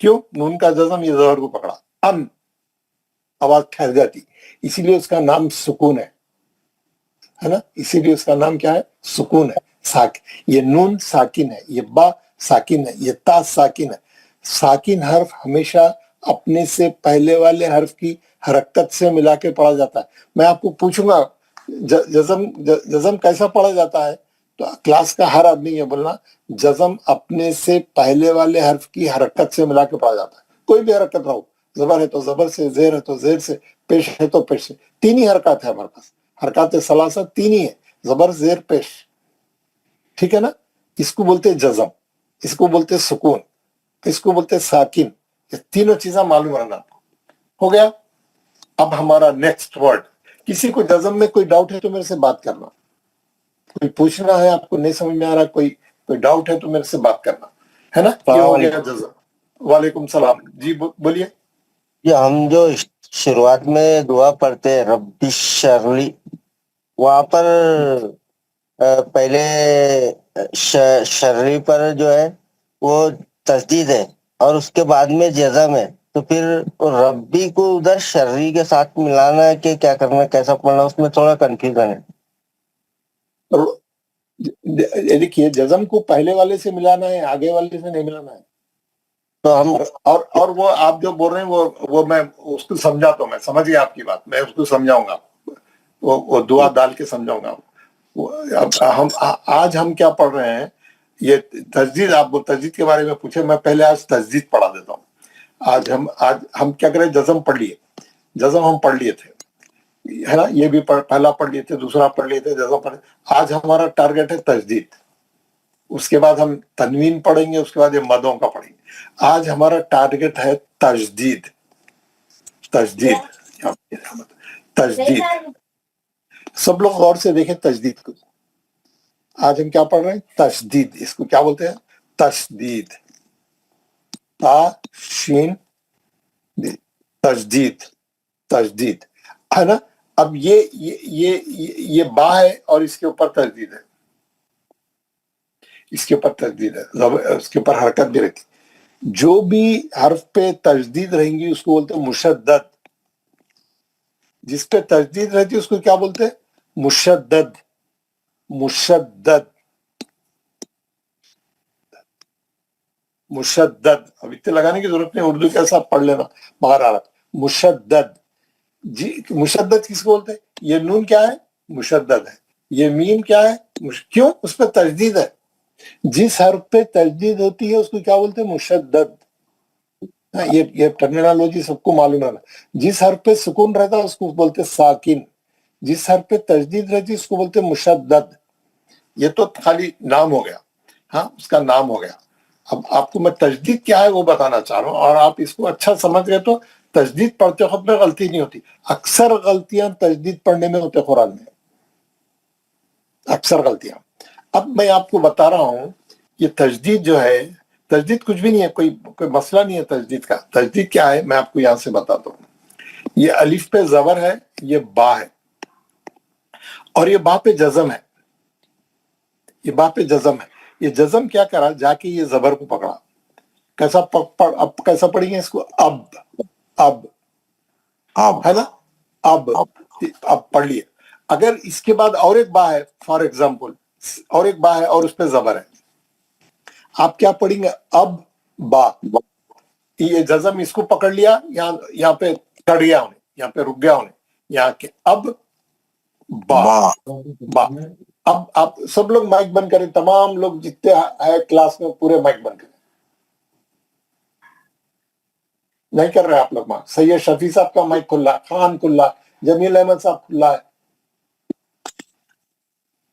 क्यों, नून का जज़म ये जबर को पकड़ा, अन, आवाज ठहर जाती, इसीलिए उसका नाम सुकून है ना. इसीलिए उसका नाम क्या है, सुकून है. ये नून साकिन है, ये बा साकिन है, ये ता साकिन है. साकिन हर्फ हमेशा अपने से पहले वाले हर्फ की हरकत से मिला के पढ़ा जाता है. मैं आपको पूछूंगा जज़म कैसा पढ़ा जाता है, तो क्लास का हर आदमी ये बोलना, जज़म अपने से पहले वाले हर्फ की हरकत से मिला के पढ़ा जाता है. कोई भी हरकत रहो, जबर है तो जबर से, जेर है तो जेर से, पेश है तो पेश से. तीन ही हरकत है हमारे पास, हरकत सलासा तीन ही है, जबर जेर पेश. ठीक है ना. इसको बोलते हैं जज़म, इसको बोलते हैं सुकून. इसको बोलते हैं साकिन। ये तीनों चीजें मालूम रहना आपको। हो गया। अब हमारा नेक्स्ट वर्ड, किसी को जज़म में कोई डाउट है तो मेरे से बात करना, कोई पूछना है आपको नहीं समझ में आ रहा, कोई डाउट है तो मेरे से बात करना, है ना। ये हो गया जज़म। वालेकुम सलाम जी, बोलिए। ये हम जो शुरुआत में दुआ पढ़ते हैं रब्बी शरली, वहां पर पहले शर्री पर जो है वो तस्दीद है और उसके बाद में जज़म है, तो फिर रब्बी को उधर शर्री के साथ मिलाना है कि क्या करना है, कैसा पढ़ना, उसमें थोड़ा कंफ्यूजन है। देखिए, जज़म को पहले वाले से मिलाना है, आगे वाले से नहीं मिलाना है। तो हम और वो आप जो बोल रहे हैं वो मैं उसको समझाता हूँ, मैं समझ गया आपकी बात, मैं उसको समझाऊंगा, वो दुआ डाल के समझाऊंगा। अब आज हम क्या पढ़ रहे हैं, ये तस्दीद, आप तस्दीद के बारे में पूछे, मैं पहले आज तस्दीद पढ़ा देता हूँ। आज हम क्या करें, जज़म पढ़ लिए, जज़म हम पढ़ लिए थे, है ना, ये भी पहला पढ़ लिए थे, दूसरा पढ़ लिए थे, जज़म पढ़। आज हमारा टारगेट है तस्दीद, उसके बाद हम तनवीन पढ़ेंगे, उसके बाद ये मदों का पढ़ेंगे। आज हमारा टारगेट है तजदीद, तजदीद, तजदीद। सब लोग गौर से देखें तजदीद को। आज हम क्या पढ़ रहे हैं, तजदीद। इसको क्या बोलते हैं, तजदीद, शीन तजदीद, तजदीद, है ना। अब ये बा है और इसके ऊपर तजदीद है, इसके ऊपर तजदीद है, उसके ऊपर हरकत भी रहती। जो भी हर्फ पे तजदीद रहेंगी उसको बोलते हैं मुशद्दद। जिस पे तजदीद रहती है उसको क्या बोलते हैं, मुशद्दद, मुशद्दद, मुशद्दद। अब इतने लगाने की जरूरत नहीं, उर्दू के साथ पढ़ लेना, बाहर आ रहा। मुशद्दद जी, मुशद्दद किसको बोलते हैं, ये नून क्या है, मुशद्दद है, ये मीम क्या है, क्यों, उस पर तजदीद है। जिस हर्फ पे तजदीद होती है उसको क्या बोलते हैं, मुशद्दद। ये टर्मिनोलॉजी सबको मालूम है ना। जिस हर्फ पे सुकून रहता है उसको बोलते हैं साकिन, जिस हर्फ पे तजदीद रहती है उसको बोलते हैं मुशद्दद। ये तो खाली नाम हो गया, हाँ, उसका नाम हो गया। अब आपको मैं तजदीद क्या है वो बताना चाह रहा हूँ, और आप इसको अच्छा समझ गए तो तजदीद पढ़ते वक्त में गलती नहीं होती। अक्सर गलतियां तजदीद पढ़ने में होते कुरान में, अक्सर गलतियां। अब मैं आपको बता रहा हूं, ये तजदीद जो है, तजदीद कुछ भी नहीं है, कोई मसला नहीं है तजदीद का। तजदीद क्या है मैं आपको यहां से बताता हूं। ये अलिफ पे जबर है, ये बा है, और ये बा पे जज़म है, ये बा पे जज़म है। ये जज़म क्या करा, जाके ये जबर को पकड़ा। कैसा अब कैसा पढ़ेंगे इसको, अब है ना, अब पढ़ लिए। अगर इसके बाद और एक बा है, फॉर एग्जाम्पल, और एक बा है और उस पर जबर है, आप क्या पढ़ेंगे, अब बा। ये जज़म इसको पकड़ लिया, यहाँ पे चढ़ गया उन्हें, यहाँ पे रुक गया उन्हें, यहाँ के अब बा। अब आप सब लोग माइक बंद करें, तमाम लोग जितने है क्लास में पूरे माइक बंद करें। नहीं कर रहे आप लोग। माँ सैयद शफी साहब का माइक खुला, खान खुला, जमील अहमद साहब खुला है।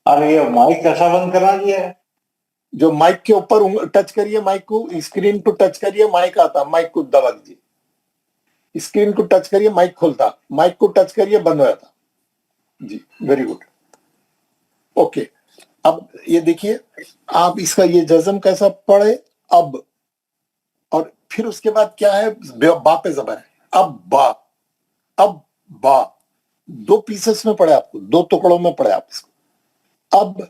अरे ये माइक कैसा बंद करा दिया है? जो माइक के ऊपर टच करिए, माइक को, स्क्रीन को टच करिए, माइक आता, माइक को दबा दीजिए, स्क्रीन को टच करिए, माइक खुलता, माइक को टच करिए, बंद हो जाता। जी, वेरी गुड, ओके। अब ये देखिए, आप इसका ये जज़म कैसा पढ़े, अब, और फिर उसके बाद क्या है, बा पे जबर है, अब बा। दो पीसेस में पढ़े आपको, दो टुकड़ों में पढ़े आप इसको, अब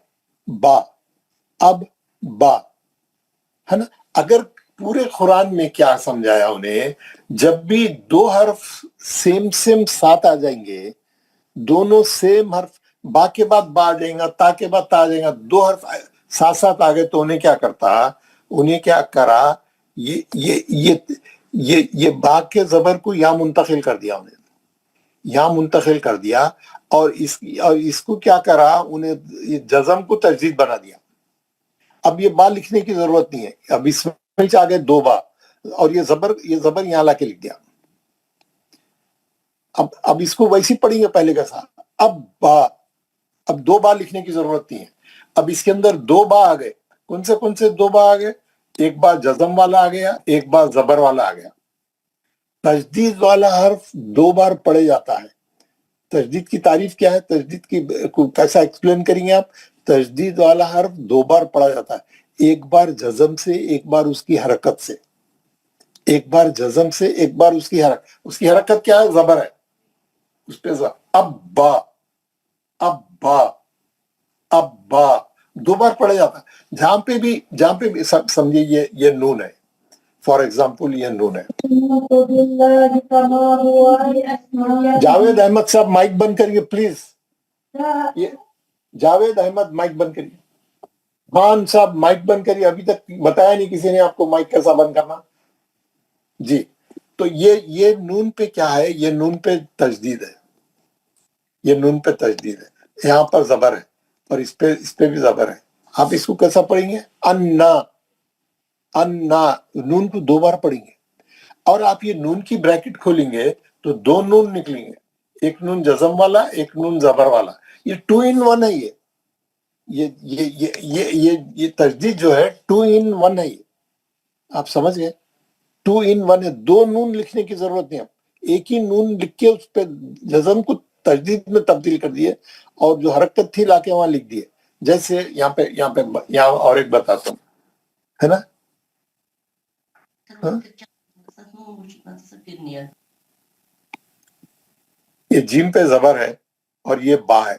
बा, है ना। अगर पूरे कुरान में क्या समझाया उन्हें, जब भी दो हर्फ सेम साथ आ जाएंगे, दोनों सेम हर्फ, बा के बाद बा आ जाएगा, ता के बाद ता आ जाएगा, दो हर्फ साथ आ गए तो उन्हें क्या करता, उन्हें क्या करा, ये बा के जबर को या मुंतकिल कर दिया उन्हें, या मुंतकिल कर दिया, और इसको क्या करा, उन्हें ये जज़म को तजदीद बना दिया। अब ये बा लिखने की जरूरत नहीं है, अब इसमें आ गए दो बा, और ये जबर यहां लाके लिख दिया। अब इसको वैसे पढ़ेंगे पहले कैसा, अब बा, अब दो बा लिखने की जरूरत नहीं है। अब इसके अंदर दो बा आ गए, कौन से दो बा आ गए, एक बार जज़म वाला आ गया, एक बार जबर वाला आ गया। तजदीद वाला हर्फ 2 बार पढ़े जाता है। तजदीद की तारीफ क्या है, तजदीद की को कैसा एक्सप्लेन करेंगे आप? तजदीद वाला हर्फ 2 बार पढ़ा जाता है, एक बार जज़म से, एक बार उसकी हरकत से। एक बार जज़म से, एक बार उसकी हरकत क्या है? जबर है, उस पे अब्बा, अब्बा, अब्बा 2 बार पढ़ा जाता है। जहां पे भी समझिए ये नून है, फॉर एग्जाम्पल ये नून है। जावेद अहमद साहब माइक बंद करिए प्लीज। ये जावेद अहमद माइक बंद करिए। खान साहब माइक बंद करिए, अभी तक बताया नहीं किसी ने आपको माइक कैसा बंद करना। जी, तो ये नून पे क्या है? ये नून पे तजदीद है, ये नून पे तजदीद है। यहाँ पर जबर है और इस पे भी जबर है। आप इसको कैसा पढ़ेंगे? अन्ना, अन्ना, नून को 2 बार पढ़ेंगे। और आप ये नून की ब्रैकेट खोलेंगे तो 2 नून निकलेंगे, एक नून जज़म वाला, एक नून जबर वाला। ये 2 in 1 है। ये तजदीद जो है 2 in 1 है। ये आप समझ गए? 2 in 1 है। 2 नून लिखने की जरूरत नहीं है, एक ही नून लिख के उस पे जज़म को तजदीद में तब्दील कर दिए और जो हरकत थी लाके वहां लिख दिए। जैसे यहाँ और एक बताता हूँ, है ना? हाँ? ये जीम पे जबर है और ये बा है।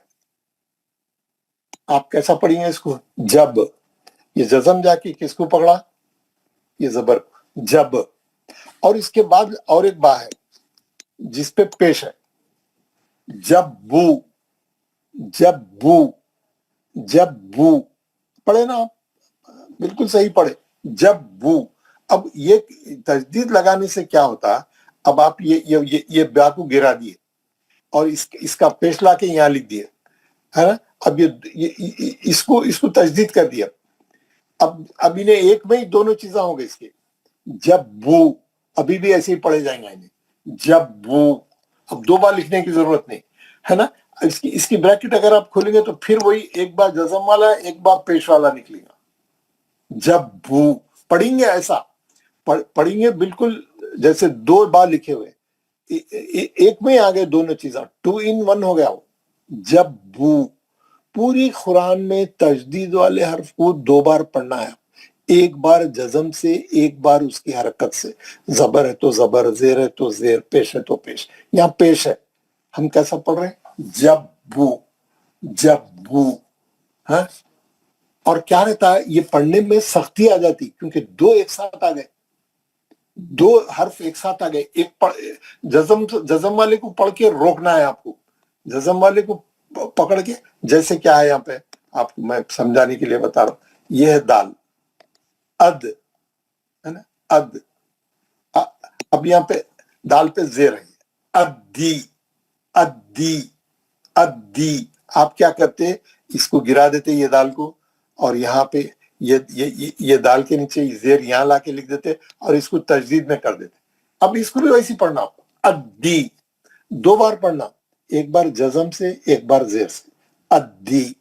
आप कैसा पढ़ेंगे इसको? जब। ये जज़म जाके किसको पकड़ा? ये जबर, जब। और इसके बाद और एक बा है जिस पे पेश है, जब बू, जब बू, जब बू। पढ़े ना आप? बिल्कुल सही पढ़े, जब बू। अब ये तजदीद लगाने से क्या होता? अब आप ये बा को गिरा दिए और इसका पेश लाके यहाँ लिख दिए, है ना? अब ये इसको तजदीद कर दिया। अब इन्हें एक में ही दोनों चीजें हो गई इसके। जब बू, अभी भी ऐसे ही पढ़े जाएंगे इन्हें, जब बू। अब 2 बार लिखने की जरूरत नहीं, है ना? इसकी ब्रैकेट अगर आप खोलेंगे तो फिर वही एक बार जज़म वाला, एक बार पेश वाला निकलेगा। जब बू पढ़ेंगे, ऐसा पढ़ेंगे बिल्कुल जैसे 2 बार लिखे हुए, एक में आ गए दोनों चीजें, 2 in 1 हो गया वो। जब बू। पूरी कुरान में तजदीद वाले हर्फ को 2 बार पढ़ना है, एक बार जज़म से, एक बार उसकी हरकत से। जबर है तो जबर, जेर है तो जेर, पेश है तो पेश। यहाँ पेश है, हम कैसा पढ़ रहे हैं? जब बू, जब बू, है? और क्या रहता है, ये पढ़ने में सख्ती आ जाती क्योंकि 2 एक साथ आ गए, 2 हर्फ एक साथ आ गए। एक जज़म वाले को पढ़ के रोकना है आपको, जज़म वाले को पकड़ के। जैसे क्या है यहाँ पे, आपको मैं समझाने के लिए बता रहा हूं। ये है दाल, अद, है ना? अद। अब यहाँ पे दाल पे जेर है, अद्दी, अद्दी, अद्दी। आप क्या करते? इसको गिरा देते ये दाल को, और यहाँ पे ये दाल के नीचे जेर यहाँ लाके लिख देते और इसको तजदीद में कर देते। अब इसको भी वैसे पढ़ना आपको, अद्दी। 2 बार पढ़ना, एक बार जज़म से, एक बार जेर से। अद्दी।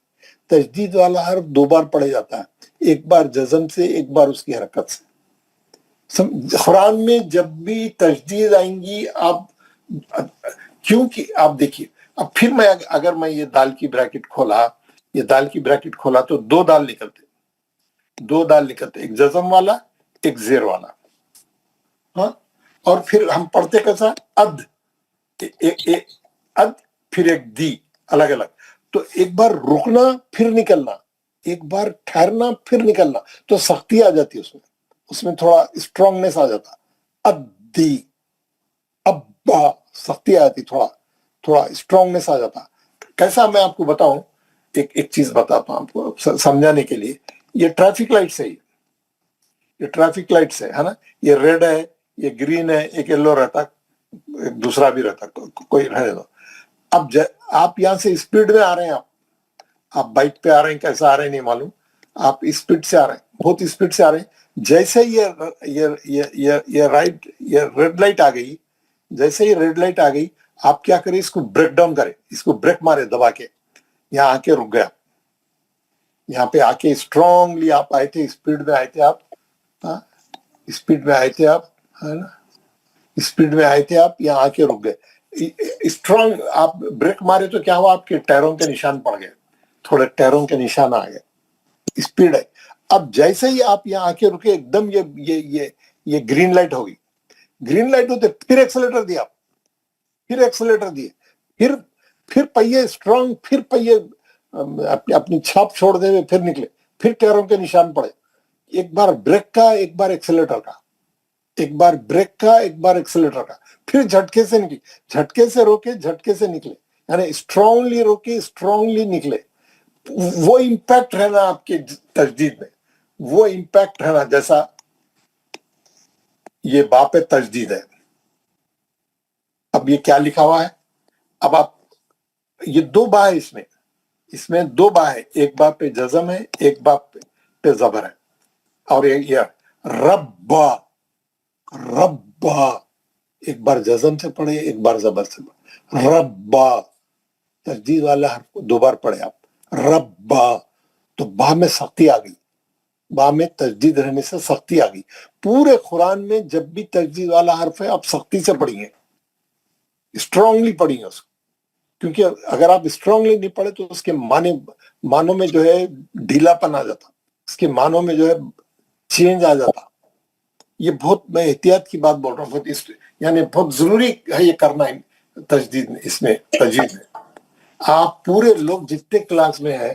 तजदीद वाला हर्फ 2 बार पढ़ा जाता है, एक बार जज़म से, एक बार उसकी हरकत से। कुरान में जब भी तजदीद आएंगी आप, क्योंकि आप देखिए, अब फिर अगर मैं ये दाल की ब्रैकेट खोला, ये दाल की ब्रैकेट खोला तो 2 दाल निकलते, 2 दाल निकलते, एक जज़म वाला, एक जेर वाला। हाँ, और फिर हम पढ़ते कैसा? अद, अद, फिर एक दी, अलग अलग। तो एक बार रुकना फिर निकलना, एक बार ठहरना फिर निकलना, तो सख्ती आ जाती है उसमें थोड़ा स्ट्रांगनेस आ जाता। अद्दी, अब्बा, सख्ती आ जाती, थोड़ा स्ट्रांगनेस आ जाता। कैसा, मैं आपको बताऊं, एक चीज बताता हूं आपको समझाने के लिए। ये ट्रैफिक लाइट से, ये ट्रैफिक लाइट से, है ना? ये रेड है, ये ग्रीन है, एक येलो रहता, एक दूसरा भी रहता, कोई रहने दो। अब आप यहाँ से स्पीड में आ रहे हैं, आप बाइक पे आ रहे हैं, कैसा आ रहे हैं नहीं मालूम, आप स्पीड से आ रहे हैं, बहुत स्पीड से आ रहे हैं। जैसे ये रेड लाइट आ गई, जैसे ही रेड लाइट आ गई, आप क्या करें? इसको ब्रेक डाउन करें, इसको ब्रेक मारे दबा के, यहाँ आके रुक गया। यहाँ पे आके स्ट्रांगली आप आए थे, स्पीड में आए थे आप, हाँ, स्पीड में आए थे आप, है ना, स्पीड में आए थे आप, यहाँ आके रुक गए। स्ट्रांग आप ब्रेक मारे तो क्या हुआ, आपके टायरों के निशान पड़ गए, थोड़े टायरों के निशान आ गए, स्पीड है। अब जैसे ही आप यहाँ आके रुके, एकदम ये ग्रीन लाइट होगी, ग्रीन लाइट होते फिर एक्सेलेटर दिया, फिर एक्सेलेटर दिए, फिर पहिए स्ट्रांग, फिर पहिए अपनी छाप छोड़ दे हुए फिर निकले, फिर टायरों के निशान पड़े, एक बार ब्रेक का, एक बार एक्सेलेटर का, एक बार ब्रेक का, एक बार एक्सेलेटर का, फिर झटके से निकले, झटके से रोके, झटके से निकले, यानी स्ट्रांगली रोके, स्ट्रांगली निकले। वो इम्पैक्ट रहना आपके तजदीद में, वो इम्पैक्ट रहना जैसा ये बाप तजदीद है। अब ये क्या लिखा हुआ है, अब आप ये दो बा है, इसमें दो बा है, एक बा पे जज़म है, एक बा पे जबर है, और ये रब्बा, रब्बा एक बार जज़म से पढ़े, एक बार जबर से पढ़े, रब्बा तजदीद वाला हर्फ को दो बार पढ़े आप, रब्बा, तो बा में सख्ती आ गई, बा में तजदीद रहने से सख्ती आ गई। पूरे कुरान में जब भी तजदीद वाला हर्फ है आप सख्ती से पढ़िए, स्ट्रांगली पढ़िए उसको, क्योंकि अगर आप स्ट्रांगली नहीं पढ़े तो उसके मानों में जो है ढीलापन आ जाता, उसके मानों में जो है चेंज आ जाता। ये बहुत, मैं एहतियात की बात बोल रहा हूँ, यानी बहुत जरूरी है ये करना है तजदीद में, इसमें तजदीद में। आप पूरे लोग जितने क्लास में है,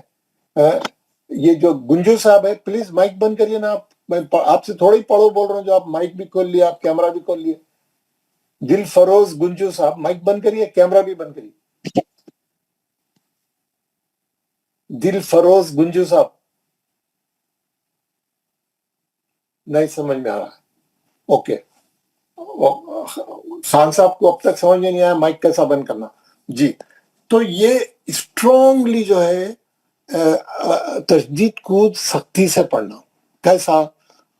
ये जो गुंजू साहब है, प्लीज माइक बंद करिए ना आप, मैं आपसे थोड़ा ही पढ़ो बोल रहा हूँ, जो आप माइक भी खोल लिया, आप कैमरा भी खोल लिए। दिल फरोज गुंजू साहब माइक बंद करिए, कैमरा भी बंद करिए। दिल फरोज गुंजू साहब, नहीं समझ में आ रहा है, ओके। खान साहब को अब तक समझ में नहीं आया माइक कैसा बंद करना जी। तो ये स्ट्रांगली जो है तजदीद को सख्ती से पढ़ना, कैसा,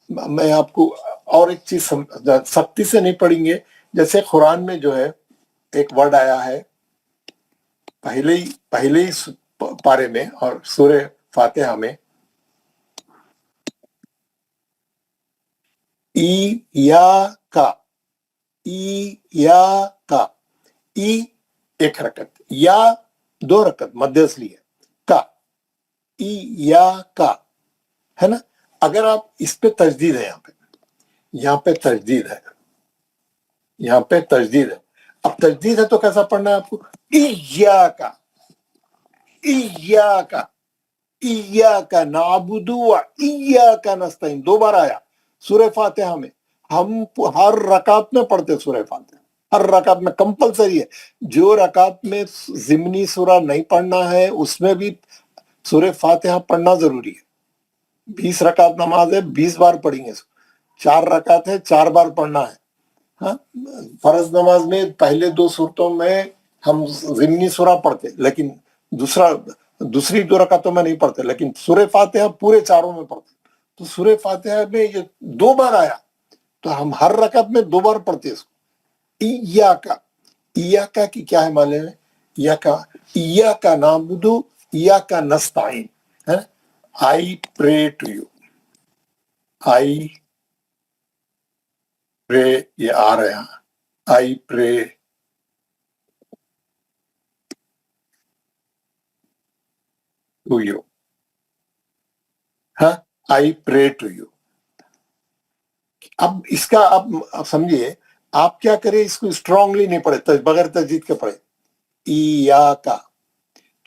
मैं आपको और एक चीज सख्ती से नहीं पढ़ेंगे, जैसे कुरान में जो है एक वर्ड आया है पहले ही पारे में और सूरे फातिहा में, ई या का, ई एक हरकत, या दो हरकत मध्य असली है, का, ई या का, है ना। अगर आप इस पे तजदीद है, यहाँ पे तजदीद है, यहाँ पे तजदीद है। अब तजदीद है तो कैसा पढ़ना है आपको, इय्याका, इय्याका, इय्याका नाबुदु व इय्याका नस्तईन, दो बार आया सूरह फातिहा में। हम हर रकात में पढ़ते सूरह फातिहा, हर रकात में कंपलसरी है। जो रकात में जिमनी सूरा नहीं पढ़ना है उसमें भी सूरह फातिहा पढ़ना जरूरी है। 20 रकात नमाज है, 20 बार पढ़ेंगे, 4 रकात है, 4 बार पढ़ना है। हाँ, फर्ज नमाज में पहले 2 सूरतों में हम जिमनी सूरा पढ़ते, लेकिन दूसरी 2 रकातों में नहीं पढ़ते, लेकिन सूरह फातिहा पूरे 4 में पढ़ते। तो सूरह फातिहा में ये 2 बार आया तो हम हर रकात में 2 बार पढ़ते इसको। इय्याका की क्या है मालूम है, इय्याका नाबुदु इय्याका नस्तईन, है। I pray to you, I pray, ये आ रहे हैं, I pray to you, हाँ, I pray to you। अब इसका आप समझिए, आप क्या करें, इसको स्ट्रांगली नहीं पढ़े, बगैर तजदीद के पढ़े, इय्याका,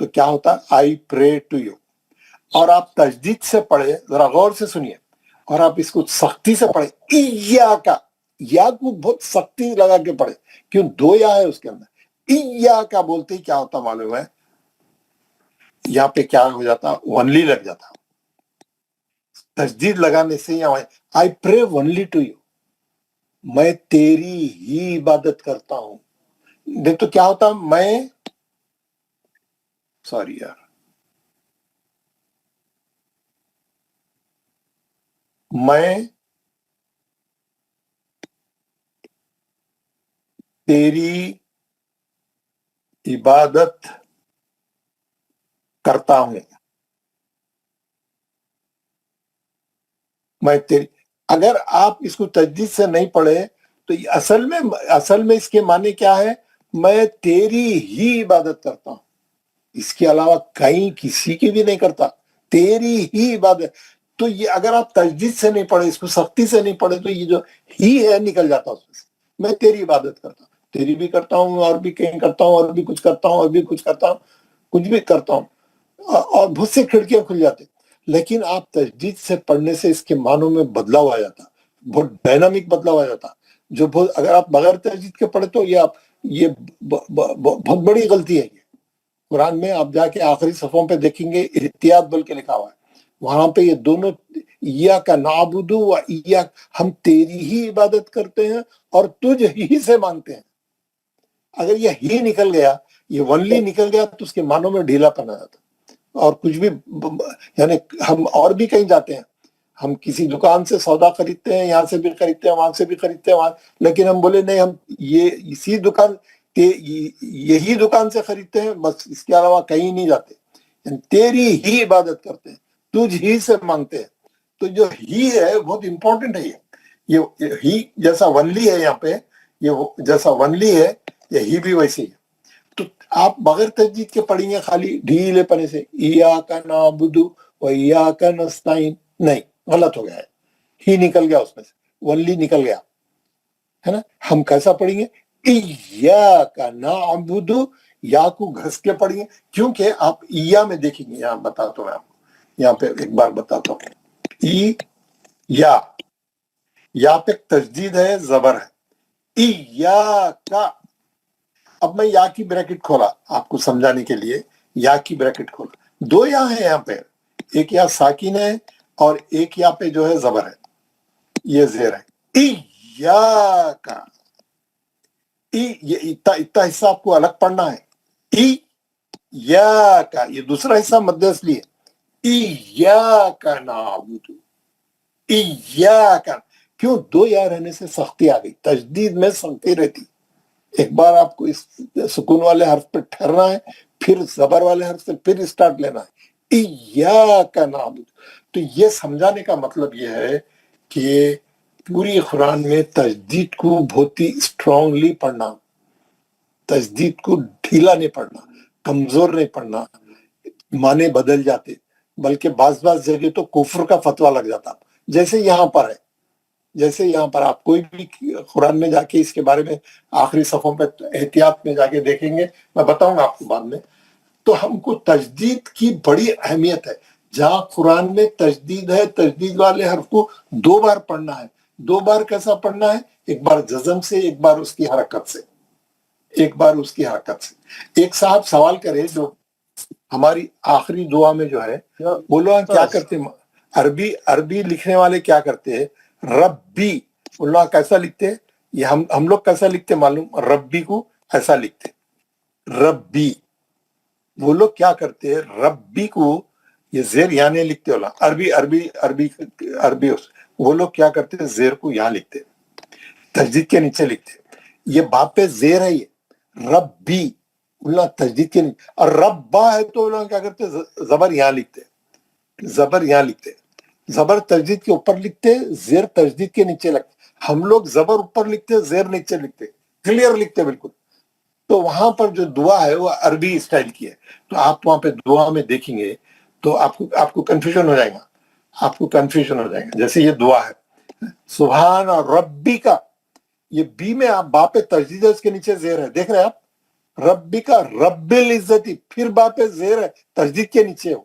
तो क्या होता, I pray to you। और आप तजदीद से पढ़े, जरा गौर से सुनिए, और आप इसको सख्ती से पढ़े, इय्याका, या को बहुत सख्ती लगा के पढ़े, क्यों, 2 या है उसके अंदर। इय्याका बोलते ही क्या होता मालूम है, यहाँ पे क्या हो जाता, वनली लग जाता। तजदीद लगाने से यहाँ I pray only to you, मैं तेरी ही इबादत करता हूं। नहीं तो क्या होता, मैं, सॉरी यार, मैं तेरी इबादत करता हूं, मैं तेरी, اگر آپ اس کو تجدید سے نہیں پڑھے تو یہ اصل میں اس کے معنی کیا ہے؟ میں تیری ہی عبادت کرتا ہوں، اس کے علاوہ کہیں کسی کی بھی نہیں کرتا، تیری ہی عبادت. تو یہ اگر آپ تجدید سے نہیں پڑھے، اس کو سختی سے نہیں پڑھے، تو یہ جو ہی ہے نکل جاتا اس میں سے. میں تیری عبادت کرتا ہوں، تیری بھی کرتا ہوں، اور بھی کہیں کرتا ہوں، اور بھی کچھ کرتا ہوں، اور بھی کچھ کرتا ہوں، کچھ بھی کرتا ہوں، اور بہت سی کھڑکیاں کھل جاتے. لیکن آپ تجدید سے پڑھنے سے اس کے معنوں میں بدلاؤ آ جاتا، بہت ڈائنامک بدلاؤ آ جاتا. جو اگر آپ بغیر تجدید کے پڑھے تو یہ بہت بڑی غلطی ہے. قرآن میں آپ جا کے آخری صفحوں پہ دیکھیں گے احتیاط بول کے لکھا ہوا ہے، وہاں پہ یہ دونوں ایاک نعبد و ایاک، ہم تیری ہی عبادت کرتے ہیں اور تجھ ہی سے مانگتے ہیں. اگر یہ ہی نکل گیا، یہ ونلی نکل گیا، تو اس کے معنوں میں ڈھیلا پنا جاتا. اور کچھ بھی یعنی ہم اور بھی کہیں جاتے ہیں، ہم کسی دکان سے سودا خریدتے ہیں، یہاں سے بھی خریدتے ہیں، وہاں سے بھی خریدتے ہیں، لیکن ہم بولے نہیں، ہم یہی دکان سے خریدتے ہیں، بس اس کے علاوہ کہیں نہیں جاتے، یعنی تیری ہی عبادت کرتے ہیں، تجھ ہی سے مانگتے ہیں. تو جو ہی ہے بہت امپورٹنٹ ہے. یہ ہی جیسا ونلی ہے، یہاں پہ یہ جیسا ونلی ہے، یہ ہی بھی ویسے ہی ہے. تو آپ بغیر تجدید کے پڑھیں گے خالی ڈھیلے پنے سے، ایاک نعبد و ایاک نستعین، نہیں، غلط ہو گیا ہے. ہی نکل گیا اس میں سے، ونلی نکل گیا ہے نا. ہم کیسا پڑھیں گے؟ ایاک نعبد، یا کو گھس کے پڑھیں گے، کیونکہ آپ ایا میں دیکھیں گے. یہاں بتاتا ہوں آپ کو، یہاں پہ ایک بار بتاتا ہوں. یا پہ تجدید ہے، زبر ہے، ایاک. اب میں یا کی بریکٹ کھولا آپ کو سمجھانے کے لیے، یا کی بریکٹ کھولا، دو یا ہے یہاں پہ، ایک یا ساکن ہے اور ایک یا پہ جو ہے زبر ہے، یہ زیر ہے. ایاک، یہ اتنا حصہ آپ کو الگ پڑھنا ہے. ایاک، یہ دوسرا حصہ مد اصلی ہے. ایاک نعبد، ایاک. کیوں؟ دو یا رہنے سے سختی آ گئی، تجدید میں سختی رہتی. ایک بار آپ کو اس سکون والے حرف پہ ٹھہرنا ہے، پھر زبر والے حرف سے پھر اسٹارٹ لینا ہے، ایاک نعبد. تو یہ سمجھانے کا مطلب یہ ہے کہ پوری قرآن میں تجدید کو بہت ہی اسٹرانگلی پڑھنا، تجدید کو ڈھیلا نہیں پڑھنا، کمزور نہیں پڑھنا. معنی بدل جاتے، بلکہ بعض جگہ تو کفر کا فتویٰ لگ جاتا، جیسے یہاں پر ہے. جیسے یہاں پر آپ کوئی بھی قرآن میں جا کے اس کے بارے میں آخری صفحوں پہ احتیاط میں جا کے دیکھیں گے، میں بتاؤں گا آپ کو بعد میں. تو ہم کو تجدید کی بڑی اہمیت ہے. جہاں قرآن میں تجدید ہے، تجدید والے حرف کو دو بار پڑھنا ہے. دو بار کیسا پڑھنا ہے؟ ایک بار جزم سے، ایک بار اس کی حرکت سے، ایک بار اس کی حرکت سے. ایک صاحب سوال کرے، جو ہماری آخری دعا میں جو ہے، وہ لوگ کیا کرتے ہیں، عربی لکھنے والے کیا کرتے ہیں، ربی، اللہ کیسا لکھتے ہیں؟ یہ ہم لوگ کیسا لکھتے معلوم؟ ربی کو ایسا لکھتے، ربی. وہ لوگ کیا کرتے ہیں، ربی کو یہ زیر یہاں نہیں لکھتے، عربی وہ لوگ کیا کرتے ہیں، زیر کو یہاں لکھتے، تجدید کے نیچے لکھتے. یہ باپ پہ زیر ہے، یہ ربی، اللہ تجدید کے نیچے. اور ربا ہے تو اللہ کیا کرتے، زبر یہاں لکھتے، زبر یہاں لکھتے. زبر تجدید کے اوپر لکھتے، زیر تجدید کے نیچے لگتے. ہم لوگ زبر اوپر لکھتے، زیر نیچے لکھتے، کلیئر لکھتے بالکل. تو وہاں پر جو دعا ہے وہ عربی اسٹائل کی ہے. تو آپ وہاں پہ دعا میں دیکھیں گے تو آپ کو کنفیوژن ہو جائے گا، آپ کو کنفیوژن ہو جائے گا. جیسے یہ دعا ہے، سبحان ربی کا، یہ بی میں آپ با پہ تجدید ہے، اس کے نیچے زیر ہے، دیکھ رہے ہیں آپ، ربی کا، رب العزتی، پھر با پہ زیر ہے، تجدید کے نیچے ہو.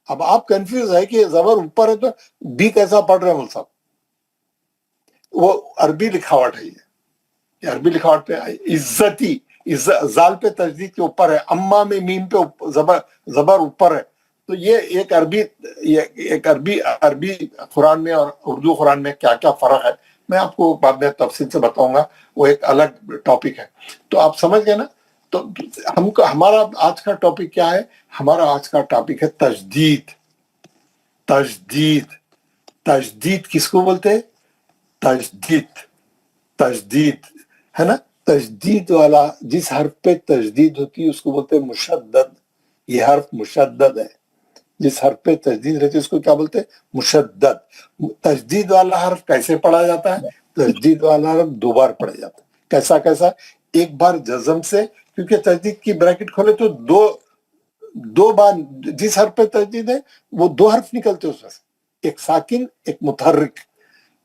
اب آپ کنفیوز ہے کہ زبر اوپر ہے تو بی کیسا پڑھ رہے ہیں مول صاحب. وہ عربی لکھاوٹ ہے، یہ عربی لکھاوٹ پہ عزتی، زال پہ تجدید کے اوپر ہے، اما میں میم پہ زبر اوپر ہے. تو یہ ایک عربی قرآن میں اور اردو قرآن میں کیا کیا فرق ہے، میں آپ کو بعد میں تفصیل سے بتاؤں گا، وہ ایک الگ ٹاپک ہے. تو آپ سمجھ گئے نا. تو ہمارا آج کا ٹاپک کیا ہے؟ ہمارا آج کا ٹاپک ہے تجدید. تجدید کس کو بولتے ہیں؟ تجدید ہے نا. تجدید والا جس حرف پہ تجدید ہوتی ہے اس کو بولتے ہیں مشدد. یہ حرف مشدد ہے، जिस हर्फ पे तजदीद रहती है उसको क्या बोलते हैं? मुशद्दद। तजदीद वाला हर्फ कैसे पढ़ा जाता है? तजदीद वाला हर्फ 2 बार पढ़ा जाता है। कैसा कैसा? एक बार जज़म से, क्योंकि तजदीद की ब्रैकेट खोले तो दो बार जिस हर्फ पे तजदीद है वो 2 हर्फ निकलते हैं उसमें से, एक साकिन एक मुतहर्रिक।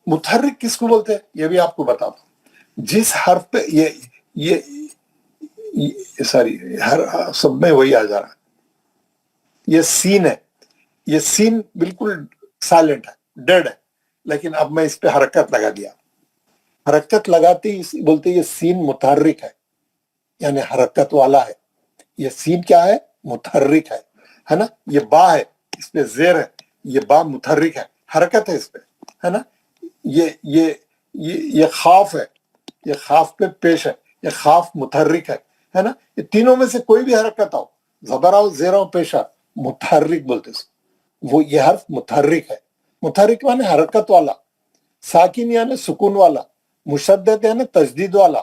मुतहर्रिक किसको बोलते हैं ये भी आपको बताता हूं। जिस हर्फ पे ये सॉरी हर सब में वही आ जा रहा है, ये सीन है, ये सीन बिल्कुल साइलेंट है, डेड है, लेकिन अब मैं इस पे हरकत लगा दिया। हरकत लगाते ही बोलते ये सीन मुतहर्रिक है, यानी हरकत वाला है। ये सीन क्या है? मुतहर्रिक है ना। ये बा है, इस पे जेर है, ये बा मुतहर्रिक है, हरकत है इस पे, है ना। ये खाफ है, ये खाफ पे पेश है, ये खाफ मुतहर्रिक है ना। ये तीनों में से कोई भी हरकत आओ, ज़बर आओ, ज़ेर आओ, पेश आओ, मुतहर्रिक बोलते हैं वो। ये हर्फ मुतहर्रिक है। मुतहर्रिक माने हरकत वाला, साकिन यानी सुकून वाला, मुशद्दद यानी तजदीद वाला।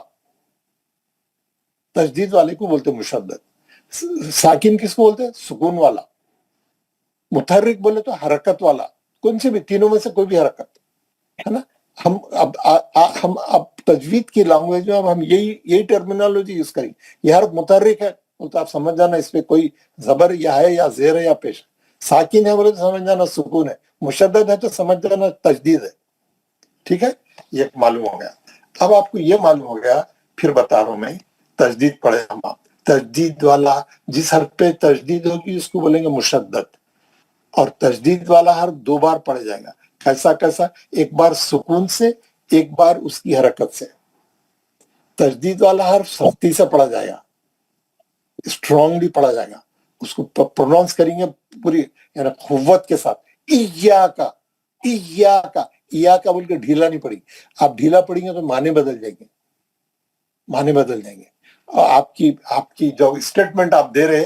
तजदीद वाले को बोलते मुशद्दद। साकिन किसको बोलते हैं? सुकून वाला। मुतहर्रिक बोले तो हरकत वाला, कौन से भी तीनों में से कोई भी हरकत, है ना। हम अब तजवीद की लैंग्वेज में अब हम यही टर्मिनोलॉजी यूज करेंगे। ये हर्फ मुतहर्रिक है तो आप समझ जाना इस पे कोई जबर या है या जेर है या पेश। साकिन है बोले तो समझ जाना सुकून है, मुशद्दद है तो समझ जाना तजदीद है। ठीक है, ये मालूम हो गया। अब आपको ये मालूम हो गया, फिर बता रहा हूं मैं, तजदीद पढ़े हम आप। तजदीद वाला जिस हर्फ पे तजदीद होगी उसको बोलेंगे मुशद्दद, और तजदीद वाला हर्फ 2 बार पढ़ जाएगा। कैसा कैसा? एक बार सुकून से, एक बार उसकी हरकत से। तजदीद वाला हर्फ सख्ती से पढ़ा जाएगा, स्ट्रांगली पढ़ा जाएगा, उसको प्रोनाउंस करेंगे पूरी यानी कुव्वत के साथ। इय्याका, इय्याका, इय्याका बोल के ढीला नहीं पड़ेगी। आप ढीला पढ़ेंगे तो माने बदल जाएंगे, माने बदल जाएंगे। और आपकी जो स्टेटमेंट आप दे रहे,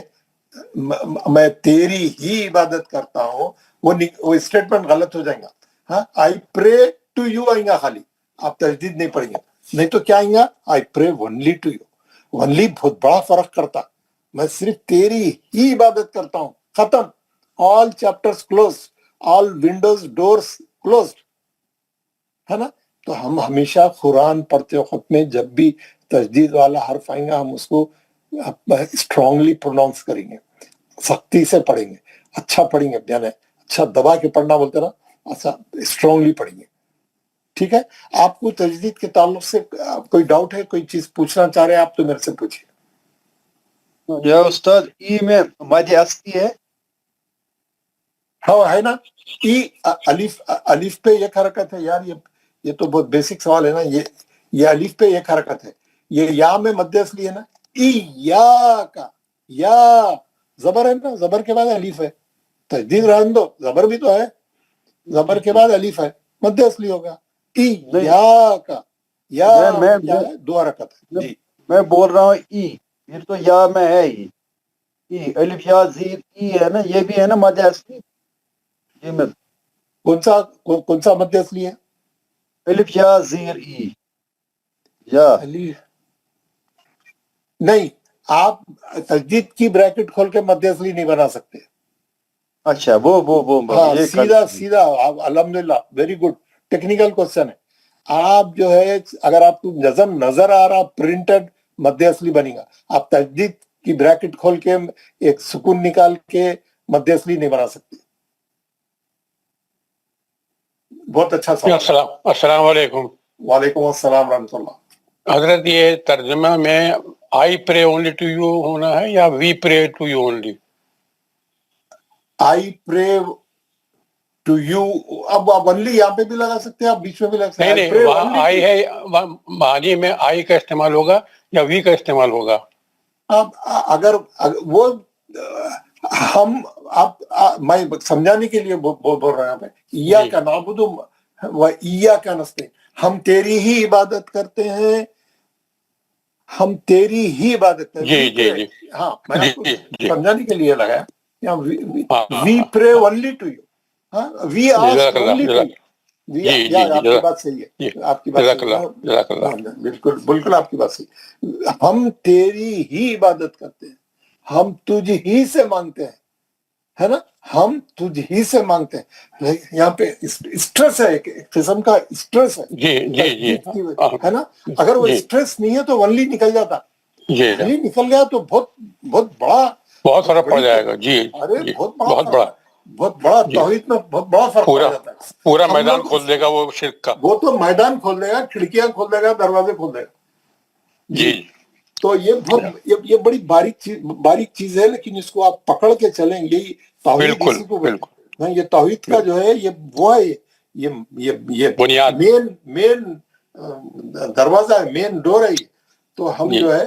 मैं तेरी ही इबादत करता हूं, वो स्टेटमेंट गलत हो जाएगा। हाँ, आई प्रे टू यू आएगा खाली, आप तजदीद नहीं पढ़ेंगे। नहीं तो क्या आएगा? I pray only to you. Only बहुत बड़ा फर्क करता, मैं सिर्फ तेरी ही इबादत करता हूं, खत्म। All chapters close, all Windows doors close, है ना। तो हम हमेशा कुरान पढ़ते वक्त में जब भी तजदीद वाला हर्फ आएगा हम उसको स्ट्रांगली प्रोनाउंस करेंगे, सख्ती से पढ़ेंगे, अच्छा पढ़ेंगे, यानी अच्छा दबा के पढ़ना बोलते ना, अच्छा स्ट्रांगली पढ़ेंगे। ठीक है, आपको तजदीद के ताल्लुक से कोई डाउट है, कोई चीज पूछना चाह रहे हैं आप तो मेरे से पूछिए। या उस्ताद, ई में मद असली है? हाँ है ना। ई अलिफ पे एक हरकत है यार, ये तो बहुत बेसिक सवाल है ना। ये अलिफ पे एक हरकत है, ये या में मध्य असली है ना। ई या का, या जबर है ना, जबर के बाद अलिफ है। तजदीद रहने दो, जबर भी तो है, जबर के बाद अलिफ है, मध्य असली होगा। ई या का, या क्या है? 2 हरकत है जी। मैं बोल रहा हूँ ई, फिर तो या में है ई अलिफ या जीर ई है ना, ये भी है ना मध्य असली। ये में कौन सा मध्य असली है? अलिफ या जीर ई या अलिफ नहीं, आप तजदीद की ब्रैकेट खोल के मध्य असली नहीं बना सकते। अच्छा, वो हाँ, सीधा अल्हम्दुलिल्लाह, वेरी गुड टेक्निकल क्वेश्चन है। आप जो है, अगर आपको नजम नजर आ रहा प्रिंटेड, मध्य असली बनेगा। आप तजदीद की ब्रैकेट खोल के एक सुकून निकाल के मध्य असली नहीं बना सकते। बहुत अच्छा सवाल। अस्सलाम वालेकुम। वालेकुम अस्सलाम रहमतुल्लाह। हजरत, ये तर्जुमा में I pray only to you होना है या we pray to you only? I pray to you, अब आप ओनली यहाँ पे भी लगा सकते हैं, आप बीच में भी लगा सकते हैं। नहीं, वहाँ आई है, मानी में आई का इस्तेमाल होगा या वी का इस्तेमाल होगा? अब अगर वो हम मैं समझाने के लिए बोल रहा हूँ, इया का नाबुदु व इया का नस्ते, हम तेरी ही इबादत करते हैं, हम तेरी ही इबादत करते हैं। जी। हाँ, मैंने आपको समझाने के लिए लगाया, we pray only to you. हाँ, we ask only to you. आपकी बात सही है, आपकी बात सही है, बिल्कुल बिल्कुल आपकी बात सही। हम तेरी ही इबादत करते हैं, हम तुझ ही से मांगते हैं, है ना। हम तुझ ही से मांगते हैं। यहाँ पे स्ट्रेस है, एक किस्म का स्ट्रेस है जी जी जी है ना। अगर वो जी स्ट्रेस नहीं है तो वनली निकल जाता, जी वनली निकल गया तो बहुत बहुत बड़ा, बहुत फर्क पड़ बड़ी, जाएगा। जी अरे जी बहुत बड़ा बहुत फर्क बड़ा है, बहुत बड़ा जी। तौहीद में बहुत बड़ा फर्क पड़ पूरा जाता है। पूरा हम मैदान लोग खोल देगा वो शिर्क का। वो तो मैदान खोल देगा, खिड़कियां खोल देगा, दरवाजे खोल देगा जी तो ये बहुत ये बड़ी बारीक चीज है, लेकिन इसको आप पकड़ के चलें, यही तौहीद बिल्कुल इसी को बिल्कुल ना, ये तौहीद का जो है ये वो है, ये बुनियाद। मेन दरवाजा है, मेन डोर है ये। तो हम जी जो है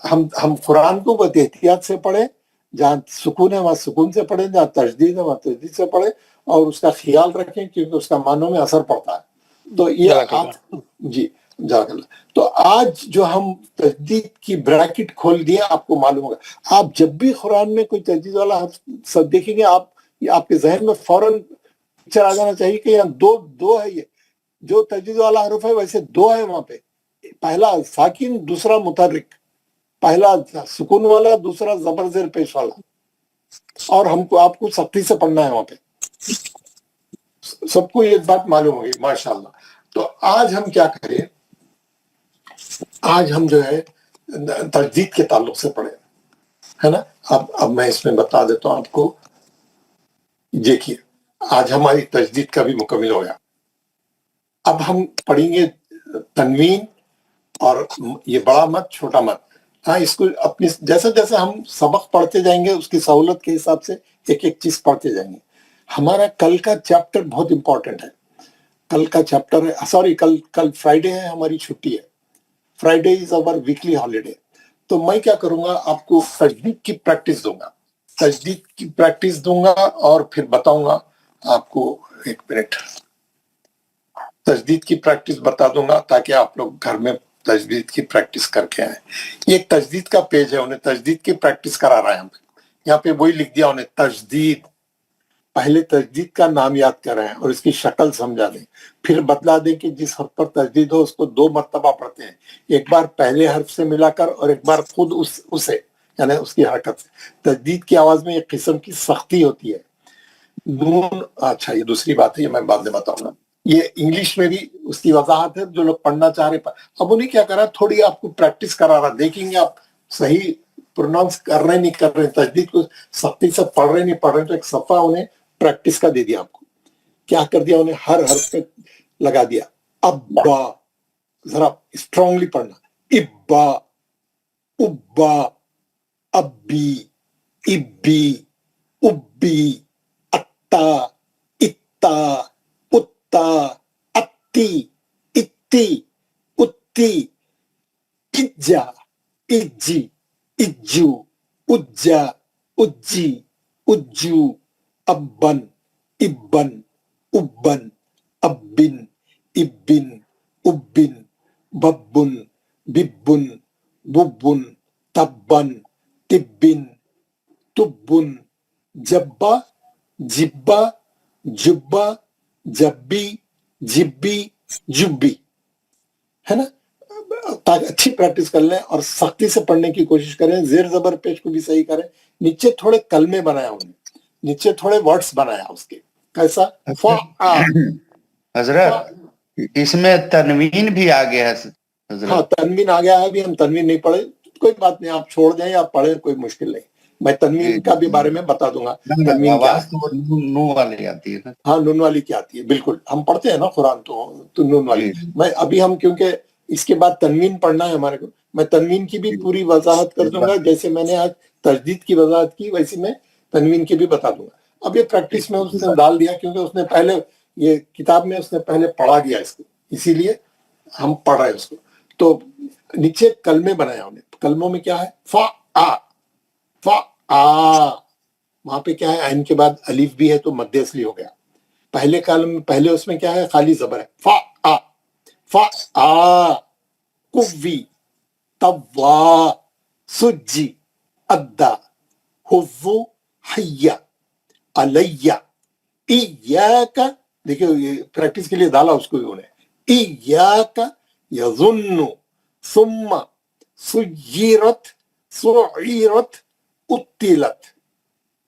हम कुरान को बहुत एहतियात से पढ़े, जहाँ सुकून है वहाँ सुकून से पढ़े, जहाँ तजदीद है वहाँ तजदीद से पढ़े, और उसका ख्याल रखें क्योंकि उसका मानों में असर पड़ता है। तो ये जज़ाकल्लाह। जी जज़ाकल्लाह। तो आज जो हम तजदीद की ब्रैकेट खोल दिए, आपको मालूम होगा, आप जब भी कुरान में कोई तजदीद वाला सब देखेंगे, आपके जहन में फौरन पिक्चर आ जाना चाहिए कि यहाँ दो है, ये जो तजदीद वाला हरफ है वैसे दो है वहां पे, पहला साकिन दूसरा मुतहर्रिक, पहला सुकून वाला दूसरा जबर जेर पेश वाला, और हमको आपको सख्ती से पढ़ना है वहां पे, सबको ये बात मालूम होगी माशाल्लाह। तो आज हम क्या करें, आज हम जो है तजदीद के ताल्लुक से पढ़े, है ना। अब मैं इसमें बता देता हूँ आपको। देखिए आज हमारी तजदीद का भी मुकम्मिल हो गया। अब हम पढ़ेंगे तनवीन, और ये बड़ा मत छोटा मत, हाँ इसको अपनी जैसे जैसे हम सबक पढ़ते जाएंगे उसकी सहूलत के हिसाब से एक एक चीज पढ़ते जाएंगे। हमारा कल का चैप्टर बहुत इंपॉर्टेंट है। कल का चैप्टर है, सॉरी कल फ्राइडे है, हमारी छुट्टी है, Friday is our weekly holiday. तो मैं क्या करूंगा, आपको तजदीद की प्रैक्टिस दूंगा, तजदीद की प्रैक्टिस दूंगा और फिर बताऊंगा आपको। एक मिनट, तजदीद की प्रैक्टिस बता दूंगा ताकि आप लोग घर में तजदीद की प्रैक्टिस करके आए। ये एक तजदीद का पेज है, उन्हें तजदीद की प्रैक्टिस करा रहा है। यहाँ पे वही लिख दिया उन्हें, तजदीद। पहले तजदीद का नाम याद करें और इसकी शक्ल समझा दें, फिर बतला दें कि जिस हर्फ पर तजदीद हो उसको 2 मरतबा पढ़ते हैं, एक बार पहले हर्फ से मिलाकर और एक बार खुद उसे यानी उसकी हरकत से। तजदीद की आवाज में एक किस्म की सख्ती होती है। नून, अच्छा ये दूसरी बात है, ये मैं बाद में बताऊंगा। ये इंग्लिश में भी उसकी वजाहत है, जो लोग पढ़ना चाह रहे। अब उन्हें क्या करा, थोड़ी आपको प्रैक्टिस करा रहा, देखेंगे आप सही प्रोनाउंस कर रहे नहीं कर रहे, तजदीद को सख्ती से पढ़ रहे नहीं पढ़ रहे। तो एक सफा उन्हें प्रैक्टिस का दे दिया आपको। क्या कर दिया उन्हें, हर हर्फ पे लगा दिया। अब्बा, जरा स्ट्रांगली पढ़ना, इब्बा, उब्बा, अब्बी, इब्बी, उब्बी, अत्ता, इत्ता, उत्ता, अत्ती, इत्ती, उत्ती, इज्जा, इज्जी, इज्जू, उज्जा, उज्जी, उज्जू, अब्बन, इब्बन, उब्बन, अब्बिन, इब्बिन, उब्बिन, बब्बुन, बिब्बुन, बुब्बुन, तब्बन, तिब्बिन, तुब्बुन, जब्बा, जिब्बा, जुब्बा, जब्बी, जिब्बी, जुब्बी, है ना। ताकि अच्छी प्रैक्टिस कर लें और सख्ती से पढ़ने की कोशिश करें। जेर जबर पेश को भी सही करें। नीचे थोड़े कलमे बनाया उन्हें, नीचे थोड़े वर्ड्स बनाया उसके, कैसा हजरत इसमें तनवीन भी आ गया है हजरत। हाँ तनवीन आ गया है, अभी हम तनवीन नहीं पढ़े, कोई बात नहीं, आप छोड़ दें या पढ़े, कोई मुश्किल नहीं। मैं तनवीन का भी बारे में बता दूंगा। तनवीन क्या, आवाज तो नून वाली आती है ना। हाँ नून वाली की आती है, बिल्कुल हम पढ़ते हैं ना कुरान, तो नून वाली। मैं अभी हम क्योंकि इसके बाद तनवीन पढ़ना है हमारे को, मैं तनवीन की भी पूरी वजाहत कर दूंगा। जैसे मैंने आज तजदीद की वजाहत की वैसे मैं तनवीन की भी बता दूंगा। अब ये प्रैक्टिस में उसने डाल दिया क्योंकि उसने पहले ये किताब में उसने पहले पढ़ा दिया इसको, इसीलिए हम पढ़ रहे हैं उसको। तो नीचे कलमे बनाया उन्हें, कलमों में क्या है, फा आ, फा आ, वहां पे क्या है, आइन के बाद अलिफ भी है तो मध्य असली हो गया। पहले कलम पहले उसमें क्या है, खाली जबर है, फा आ, फा आ, कुव्वी, तव्वा, सुज्जी, अद्दा, हुव्वु, हय्या, अलैया, इय्याका। देखिए ये प्रैक्टिस के लिए डाला उसको भी उन्हें, इय्याका यज़ुन्नु, सुम्मा, सुय्यिरत, सुय्यिरत, उत्तिलत,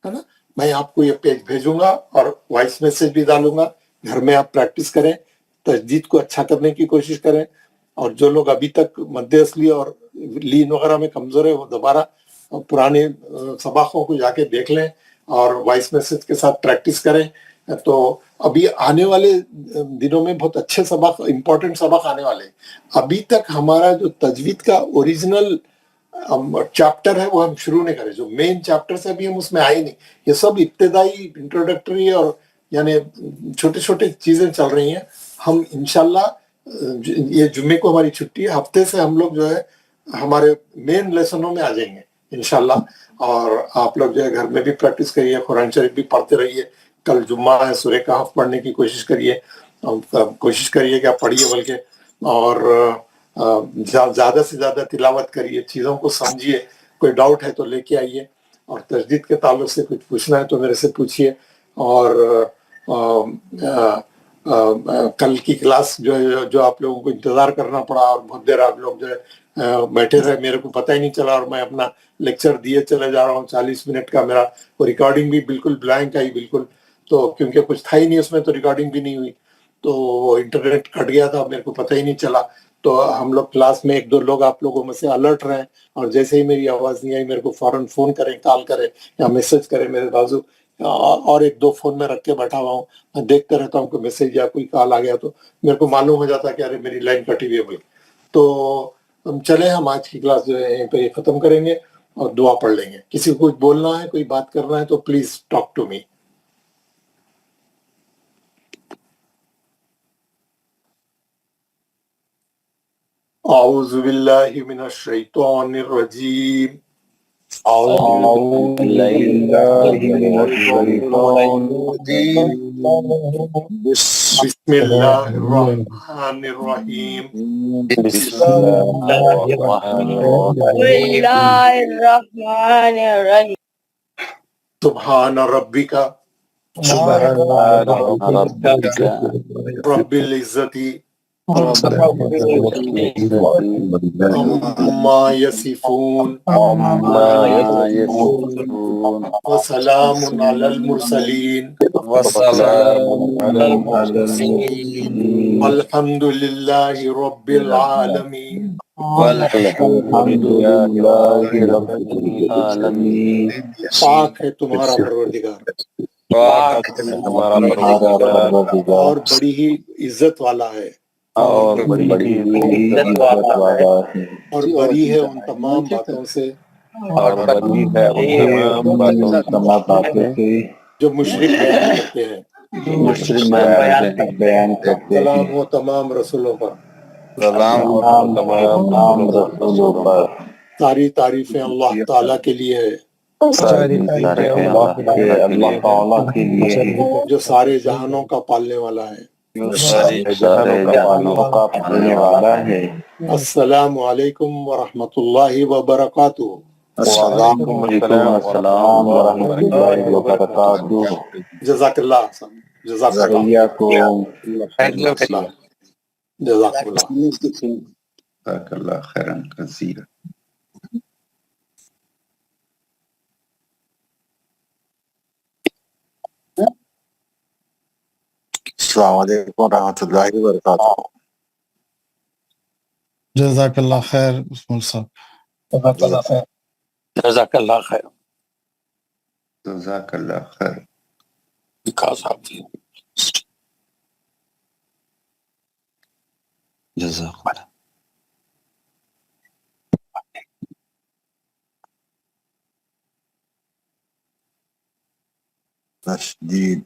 है ना। मैं आपको ये पेज भेजूंगा और वॉइस मैसेज भी डालूंगा, घर में आप प्रैक्टिस करें, तजदीद को अच्छा करने की कोशिश करें, और जो लोग अभी तक मद्द असली और लीन वगैरह में कमजोर है वो दोबारा पुराने सबकों को जाके देख लें और वॉइस मैसेज के साथ प्रैक्टिस करें। तो अभी आने वाले दिनों में बहुत अच्छे सबक, इम्पोर्टेंट सबक आने वाले हैं। अभी तक हमारा जो तजवीद का ओरिजिनल चैप्टर है वो हम शुरू नहीं करें, जो मेन चैप्टर से अभी हम उसमें आए नहीं, ये सब इब्तिदाई इंट्रोडक्टरी और यानी छोटे छोटे चीजें चल रही हैं। हम इंशाल्लाह ये जुम्मे को हमारी छुट्टी है, हफ्ते से हम लोग जो है हमारे मेन लेसनों में आ जाएंगे इंशाल्लाह। और आप लोग जो है घर में भी प्रैक्टिस करिए, कुरान शरीफ भी पढ़ते रहिए। कल जुम्मा है, सूरह कहफ पढ़ने की कोशिश करिए, कोशिश करिए कि आप पढ़िए बल्कि, और ज्यादा से ज्यादा तिलावत करिए, चीजों को समझिए। कोई डाउट है तो लेके आइए, और तजदीद के ताल्लुक से कुछ पूछना है तो मेरे से पूछिए। और कल की क्लास जो है, जो आप लोगों को इंतजार करना पड़ा और बहुत देर आप लोग जो है बैठे रहे, मेरे को पता ही नहीं चला, और मैं अपना लेक्चर दिए चले जा रहा हूँ 40 मिनट का। मेरा वो रिकॉर्डिंग भी बिल्कुल ब्लैंक आई बिल्कुल, तो क्योंकि कुछ था ही नहीं उसमें, तो रिकॉर्डिंग भी नहीं हुई, तो वो इंटरनेट कट गया था, मेरे को पता ही नहीं चला। तो हम लोग क्लास में एक दो लोग आप लोगों में से अलर्ट रहे, और जैसे ही मेरी आवाज नहीं आई मेरे को फौरन फोन करें, कॉल करें या मैसेज करें। मेरे बाजू और एक दो फोन में रख के बैठा हुआ हूँ, मैं देखते रहता हूँ कि मैसेज या कोई कॉल आ गया तो मेरे को मालूम हो जाता कि अरे मेरी लाइन कटी हुई है भाई। तो हम चले, हम आज की क्लास जो है यहीं पे खत्म करेंगे और दुआ पढ़ लेंगे। किसी को कुछ बोलना है, कोई बात करना है तो प्लीज टॉक टू मी। औज़ु बिल्लाहि मिनश शैतानिर रजीम। बिस्मिल्लाहिर्रहमानिर्रहीम। सुब्हान रब्बिका रब्बिल इज्जति अम्मा यसिफून व सलामुन अलल मुरसलीन वल्हम्दुलिल्लाहि रब्बिल आलमीन। पाक है तुम्हारा परवरदिगार, और बड़ी ही इज्जत वाला है, और बरी है उन तमाम बातों से जो मुशरिक बयान करते हैं। सलाम हो तमाम रसूलों पर, सारी तारीफें अल्लाह ताला के लिए है जो सारे जहानों का पालने वाला है। अस्सलामु अलैकुम व रहमतुल्लाहि व बरकातुहू। जज़ाकल्लाह जज़ाकल्लाह खैरन कसीरा। अस्सलाम वालेकुम रहमतुल्लाहि व बरकातुहू। जज़ाकल्लाह खैर उस्मान साहब। जज़ाकल्लाह खैर। जज़ाकल्लाह खैर। जज़ाकल्लाह खैर। विकास साहब जी। जज़ाकल्लाह। तशदीद